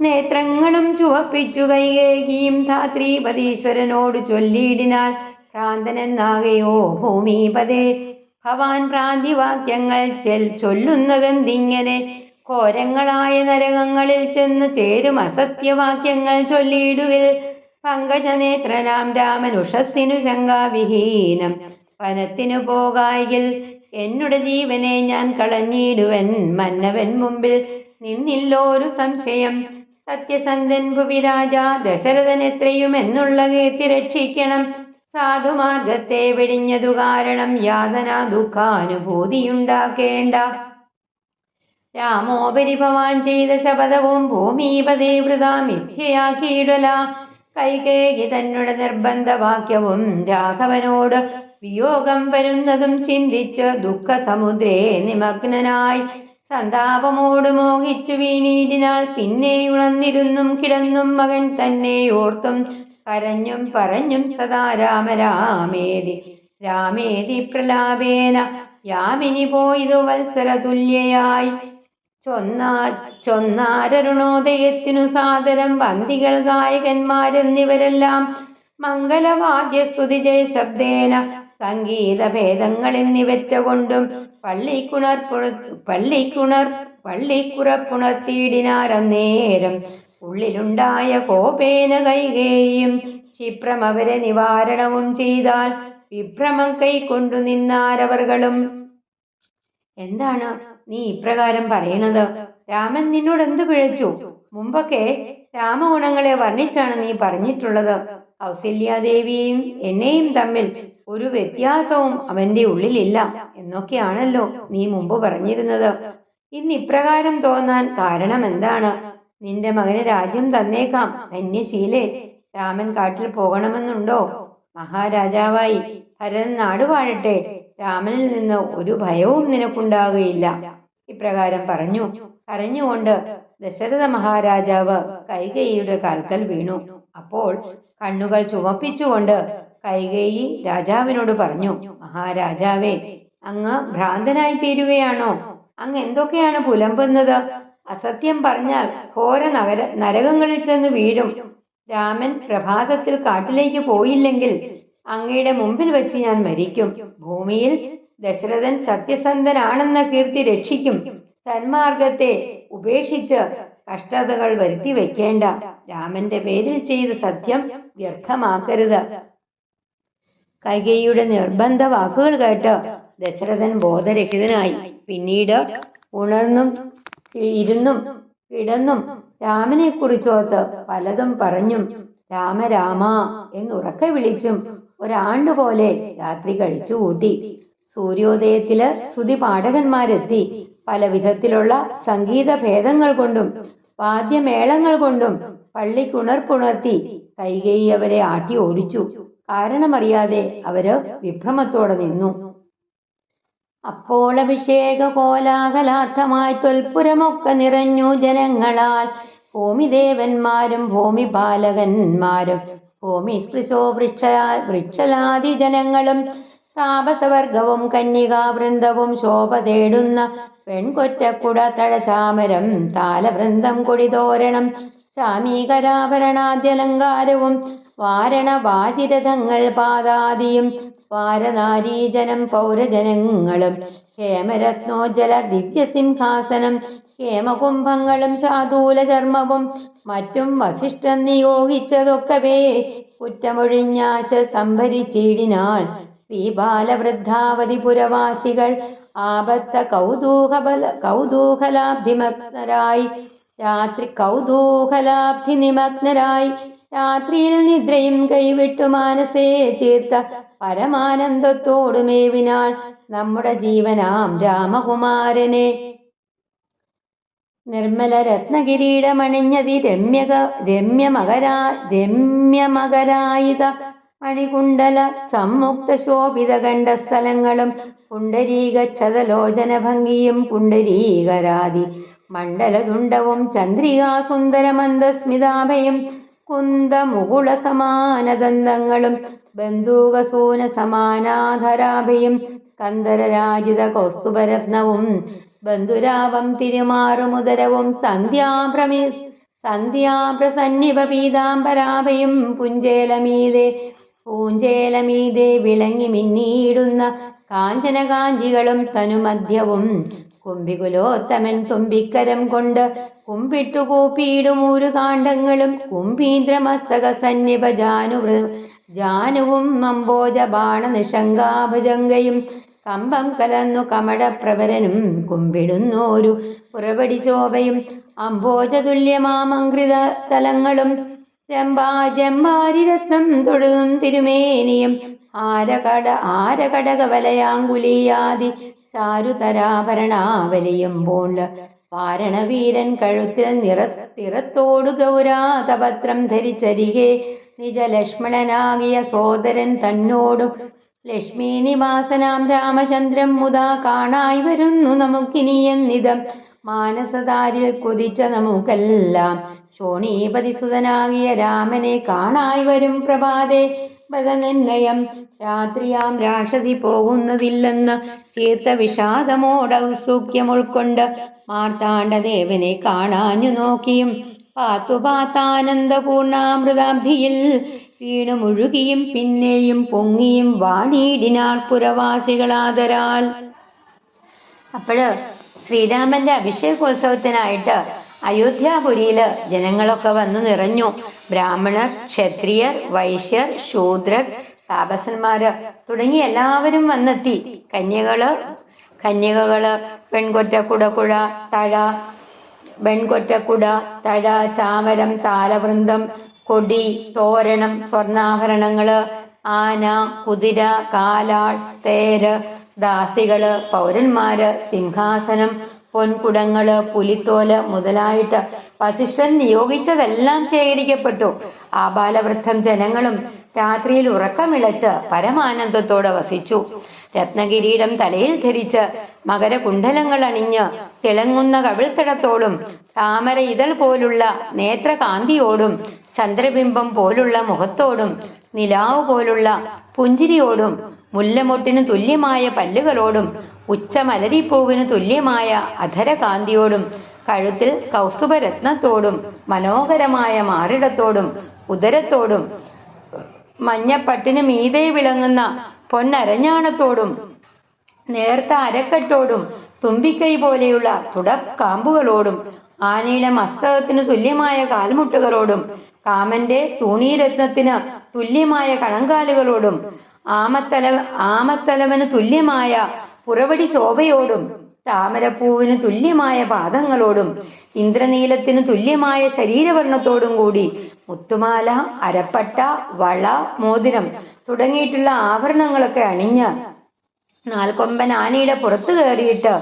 നേത്രങ്ങളും ചുവപ്പിച്ചു കൈകേയിയും ധാത്രീപതീശ്വരനോട് ചൊല്ലിയിടിനാൽ, ഭ്രാന്തനെന്നാകയോ ഭൂമിപതേ, ഭവാൻ ഭ്രാന്തിവാക്യങ്ങൾ ചൊല്ലുന്നതെന്തിങ്ങനെ? ഘോരങ്ങളായ നരകങ്ങളിൽ ചെന്നു ചേരും അസത്യവാക്യങ്ങൾ ചൊല്ലിയിടുകിൽ. പങ്കജനേത്രനാം രാമൻ ഉഷസ്സിനു ശങ്കാവിഹീനം വനത്തിനു പോകായിൽ എന്നുടെ ജീവനെ ഞാൻ കളഞ്ഞിടുവൻ. മന്നവൻ മുമ്പിൽ നിന്നില്ലോരു സംശയം. സത്യസന്ധൻ ഭുവിരാജ ദശരഥൻ എത്രയും എന്നുള്ള കീർത്തി രക്ഷിക്കണം. സാധുമാർഗത്തെ വെടിഞ്ഞതു കാരണം യാതന ദുഃഖാനുഭൂതിയുണ്ടാക്കേണ്ട. രാമോപരി ഭവാൻ ചെയ്ത ശപഥവും ഭൂമിപതേ വൃഥാ മിഥ്യയാക്കിയിടല. കൈകേയി തന്നുടെ നിർബന്ധവാക്യവും രാഘവനോട് വിയോഗം വരുന്നതും ചിന്തിച്ച് ദുഃഖസമുദ്രേ നിമഗ്നനായി സന്താപമോട് മോഹിച്ചു വീണീടിനാൽ. പിന്നെ ഉണർന്നിരുന്നും കിടന്നും മകൻ തന്നെ ഓർത്തും കരഞ്ഞും പറഞ്ഞും സദാ രാമേതി പ്രലാപേന യാമിനി പോയിതു വത്സര തുല്യയായി. ചൊന്നാരരുണോദയത്തിനു സാദരം വന്തികൾ ഗായകന്മാരെന്നിവരെല്ലാം മംഗളവാദ്യസ്തുതി ജയശബ്ദേന സംഗീത ഭേദങ്ങൾ എന്നിവറ്റ കൊണ്ടും പള്ളിക്കുറപ്പുണർത്തിയിടിനാരന്നേരം ഉള്ളിലുണ്ടായ കോപേന കൈകേയും ക്ഷിപ്രം അവരെ നിവാരണവും ചെയ്താൽ വിഭ്രമം കൈക്കൊണ്ടു നിന്നാരവർകളും. എന്താണ് നീ ഇപ്രകാരം പറയണത്? രാമൻ നിന്നോട് എന്ത് പിഴച്ചു? മുമ്പൊക്കെ രാമഗുണങ്ങളെ വർണ്ണിച്ചാണ് നീ പറഞ്ഞിട്ടുള്ളത്. കൗസല്യാദേവിയെയും എന്നെയും തമ്മിൽ ഒരു വ്യത്യാസവും അവന്റെ ഉള്ളിലില്ല എന്നൊക്കെയാണല്ലോ നീ മുമ്പ് പറഞ്ഞിരുന്നത്. ഇന്ന് ഇപ്രകാരം തോന്നാൻ കാരണം എന്താണ്? നിന്റെ മകന് രാജ്യം തന്നേക്കാം, ധന്യശീലേ. രാമൻ കാട്ടിൽ പോകണമെന്നുണ്ടോ? മഹാരാജാവായി ഭരതൻ നാട് വാഴട്ടെ. രാമനിൽ നിന്ന് ഒരു ഭയവും നിനക്കുണ്ടാകുകയില്ല. ഇപ്രകാരം പറഞ്ഞു. കരഞ്ഞുകൊണ്ട് ദശരഥ മഹാരാജാവ് കൈകേയിയുടെ കാൽക്കൽ വീണു. അപ്പോൾ കണ്ണുകൾ ചുമപ്പിച്ചുകൊണ്ട് കൈകേയി രാജാവിനോട് പറഞ്ഞു, മഹാരാജാവേ, അങ്ങ് ഭ്രാന്തനായി തീരുകയാണോ? അങ്ങ് എന്തൊക്കെയാണ് പുലമ്പുന്നത്? അസത്യം പറഞ്ഞാൽ ഘോര നരകങ്ങളിൽ ചെന്ന് വീഴും. രാമൻ പ്രഭാതത്തിൽ കാട്ടിലേക്ക് പോയില്ലെങ്കിൽ അങ്ങയുടെ മുമ്പിൽ വെച്ച് ഞാൻ മരിക്കും. ഭൂമിയിൽ ദശരഥൻ സത്യസന്ധനാണെന്ന കീർത്തി രക്ഷിക്കും. സന്മാർഗത്തെ ഉപേക്ഷിച്ച് കഷ്ടതകൾ വരുത്തി വെക്കേണ്ട. രാമന്റെ പേരിൽ ചെയ്ത സത്യം വ്യർത്ഥമാക്കരുത്. കൈകേയിയുടെ നിർബന്ധ വാക്കുകൾ കേട്ട് ദശരഥൻ ബോധരഹിതനായി. പിന്നീട് ഉണർന്നും ഇരുന്നും കിടന്നും രാമനെ കുറിച്ചോർത്ത് പലതും പറഞ്ഞും രാമ രാമ എന്നുറക്കെ വിളിച്ചും ഒരാണ്ടുപോലെ രാത്രി കഴിച്ചുകൂട്ടി. സൂര്യോദയത്തില് സ്തുതി പാഠകന്മാരെത്തി. പല വിധത്തിലുള്ള സംഗീത ഭേദങ്ങൾ കൊണ്ടും വാദ്യമേളങ്ങൾ കൊണ്ടും പള്ളിക്കുണർപ്പുണർത്തി കൈകേയി അവരെ ആട്ടി ഓടിച്ചു. കാരണമറിയാതെ അവര് വിഭ്രമത്തോടെ നിന്നു. അപ്പോൾ അഭിഷേക കോലാഹലാർത്ഥമായി തൊൽപുരമൊക്കെ നിറഞ്ഞു ജനങ്ങളാൽ. ഭൂമിദേവന്മാരും ഭൂമിപാലകന്മാരും ഭൂമി സ്പൃശോ വൃക്ഷലാദി ജനങ്ങളും താപസവർഗവും കന്യകാവൃന്ദവും ശോഭ തേടുന്ന പെൺകൊറ്റക്കുട തഴചാമരം താലവൃന്ദം കൊടിതോരണം ചാമീകരാഭരണാദ്യലങ്കാരവും വാരണ വാജിരഥങ്ങൾ പാദാദിയും വാരനാരീജനം പൗരജനങ്ങളും ഹേമരത്നോജ്ജല ദിവ്യസിംഹാസനം ഹേമകുംഭങ്ങളും ശാതൂല ചർമ്മവും മറ്റും വസിഷ്ഠൻ നിയോഗിച്ചതൊക്കവേ കുറ്റമൊഴിഞ്ഞാശ സംഭരിച്ചിടിനാൾ ശ്രീബാലവൃദ്ധാവതി പുരവാസികൾ. ആപത്ത കൗതൂഹലാബ്ധി നിമഗ്നരായി രാത്രിയിൽ നിദ്രയും കൈവിട്ടു മാനസേ ചീർത്ത പരമാനന്ദത്തോടു മേവിനാൾ നമ്മുടെ ജീവനാം രാമകുമാരനെ. നിർമ്മല രത്നകിരീടമണിഞ്ഞതി രമ്യമകരായിത മണികുണ്ടല സംമുക്ത ശോഭിത ഗണ്ഡസ്ഥലങ്ങളും പുണ്ടരീകച്ഛതലോചന ഭംഗിയും പുണ്ടരീകരാതി മണ്ഡലതുണ്ടവും ചന്ദ്രികാസുന്ദരമന്ദസ്മിതാഭയും കുന്ദമുകുള സമാനദന്തങ്ങളും ബന്ധൂകസൂന സമാനാധരാഭയും കന്ദരരാജിത കൗസ്തുഭരത്നവും ബന്ധുരാവം തിരുമാറുമുദരവും സന്ധ്യാപ്രസന്നിഭ പീതാംബരാഭയും പൂഞ്ചേലമീതെ വിളങ്ങി മിന്നിയിടുന്ന കാഞ്ചന കാഞ്ചികളും തനുമധ്യവും കുംഭികുലോത്തമൻ തുമ്പിക്കരം കൊണ്ട് കുമ്പിട്ടു കൂപ്പിയിടുമൂരു കാണ്ഡങ്ങളും കുംഭീന്ദ്രമസ്തക സന്നിഭ ജാനുവും അംബോജ ബാണ നിഷങ്കാഭുജങ്കയും കമ്പം കലന്നു കമടപ്രവരനും കുമ്പിടുന്നോരു പുറപടി ശോഭയും അംബോജതുല്യമാമങ്കൃത തലങ്ങളും ജമ്പാരിരത്നം തൊടുതും തിരുമേനിയും ആരകടകവലയാങ്കുലിയാദി ചാരുതരാഭരണാവലിയും പൂണ്ട് വാരണവീരൻ കഴുത്തിൽ നിറത്തോടു ഗൗരാതപത്രം ധരിച്ചരികെ നിജലക്ഷ്മണനാകിയ സോദരൻ തന്നോടും ലക്ഷ്മീ നിവാസനാം രാമചന്ദ്രൻ മുതാ കാണായി വരുന്നു നമുക്കിനിയെന്നിതം മാനസതാരിൽ കൊതിച്ച നമുക്കെല്ലാം ശോണീപതിസുതനാകിയ രാമനെ കാണായി വരും പ്രഭാതേ നിർണയം രാത്രിയാം രാക്ഷസി പോകുന്നതില്ലെന്ന് ചീർത്ത വിഷാദമോടൗത്സുക്യം ഉൾക്കൊണ്ട് മാർത്താണ്ഡദേവനെ കാണാഞ്ഞു നോക്കിയും പാത്താനന്ദപൂർണാമൃതാബ്ധിയിൽ വീണു മുഴുകിയും പിന്നെയും പൊങ്ങിയും വാണിയിടിനാൾ പുരവാസികളാദരാൽ. അപ്പോഴ് ശ്രീരാമന്റെ അഭിഷേകോത്സവത്തിനായിട്ട് അയോധ്യാപുരിയില് ജനങ്ങളൊക്കെ വന്നു നിറഞ്ഞു. ബ്രാഹ്മണർ, ക്ഷത്രിയർ, വൈശ്യർ, ശൂദ്രർ, താപസന്മാര് തുടങ്ങി എല്ലാവരും വന്നെത്തി. കന്യകകള് വെൺകൊറ്റക്കുട, തഴ, ചാമരം, താലവൃന്ദം, കൊടി, തോരണം, സ്വർണ്ണാഭരണങ്ങള്, ആന, കുതിര, കാലാൾ, തേര്, ദാസികള്, പൗരന്മാര്, സിംഹാസനം, പൊൻകുടങ്ങള്, പുലിത്തോല് മുതലായിട്ട് വസിഷ്ഠൻ നിയോഗിച്ചതെല്ലാം ശേഖരിക്കപ്പെട്ടു. ആബാലവൃദ്ധം ജനങ്ങളും രാത്രിയിൽ ഉറക്കമിളച്ച് പരമാനന്ദത്തോടെ വസിച്ചു. രത്നകിരീടം തലയിൽ ധരിച്ച് മകരകുണ്ഡലങ്ങൾ അണിഞ്ഞ് തിളങ്ങുന്ന കവിൾത്തടത്തോടും താമര ഇതൾ പോലുള്ള നേത്രകാന്തിയോടും ചന്ദ്രബിംബം പോലുള്ള മുഖത്തോടും നിലാവ് പോലുള്ള പുഞ്ചിരിയോടും മുല്ലമൊട്ടിനു തുല്യമായ പല്ലുകളോടും ഉച്ചമലരിപ്പൂവിന് തുല്യമായ അധരകാന്തിയോടും കഴുത്തിൽ കൗസ്തുഭരത്നത്തോടും മനോഹരമായ മാറിടത്തോടും ഉദരത്തോടും മഞ്ഞപ്പട്ടിന് മീതെ വിളങ്ങുന്ന പൊന്നരഞ്ഞാണത്തോടും നേർത്ത അരക്കെട്ടോടും തുമ്പിക്കൈ പോലെയുള്ള തുടക്കാമ്പുകളോടും ആനയുടെ മസ്തകത്തിന് തുല്യമായ കാൽമുട്ടുകളോടും കാമന്റെ തൂണീരത്നത്തിന് തുല്യമായ കണങ്കാലുകളോടും ആമത്തലവന് തുല്യമായ പുറവടി ശോഭയോടും താമരപ്പൂവിന് തുല്യമായ പാദങ്ങളോടും ഇന്ദ്രനീലത്തിന് തുല്യമായ ശരീരവർണ്ണത്തോടും കൂടി മുത്തുമാല, അരപ്പട്ട, വള, മോതിരം തുടങ്ങിയിട്ടുള്ള ആഭരണങ്ങളൊക്കെ അണിഞ്ഞ് നാൽക്കൊമ്പൻ ആനയുടെ പുറത്തു കയറിയിട്ട്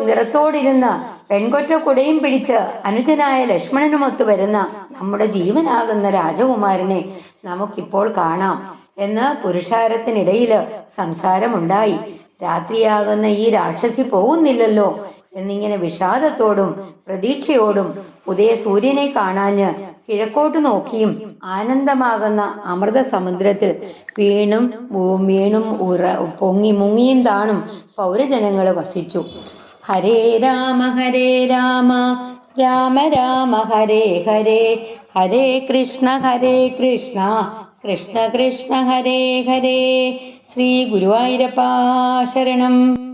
നിറത്തോടിരുന്ന് പെൺകൊറ്റ കുടയും പിടിച്ച് അനുജനായ ലക്ഷ്മണനുമൊത്തു വരുന്ന നമ്മുടെ ജീവനാകുന്ന രാജകുമാരനെ നമുക്കിപ്പോൾ കാണാം എന്ന് പുരുഷാരത്തിനിടയില് സംസാരമുണ്ടായി. രാത്രിയാകുന്ന ഈ രാക്ഷസി പോകുന്നില്ലല്ലോ എന്നിങ്ങനെ വിഷാദത്തോടും പ്രതീക്ഷയോടും ഉദയ സൂര്യനെ കാണാഞ്ഞ് കിഴക്കോട്ട് നോക്കിയും ആനന്ദമാകുന്ന അമൃത സമുദ്രത്തിൽ വീണും പൊങ്ങി മുങ്ങിയും താണും പൗരജനങ്ങൾ വസിച്ചു. ഹരേ രാമ രാമ രാമ ഹരേ ഹരേ, ഹരേ കൃഷ്ണ കൃഷ്ണ കൃഷ്ണ ഹരേ ഹരേ. ശ്രീ ഗുരുവായൂരപ്പ ശരണം.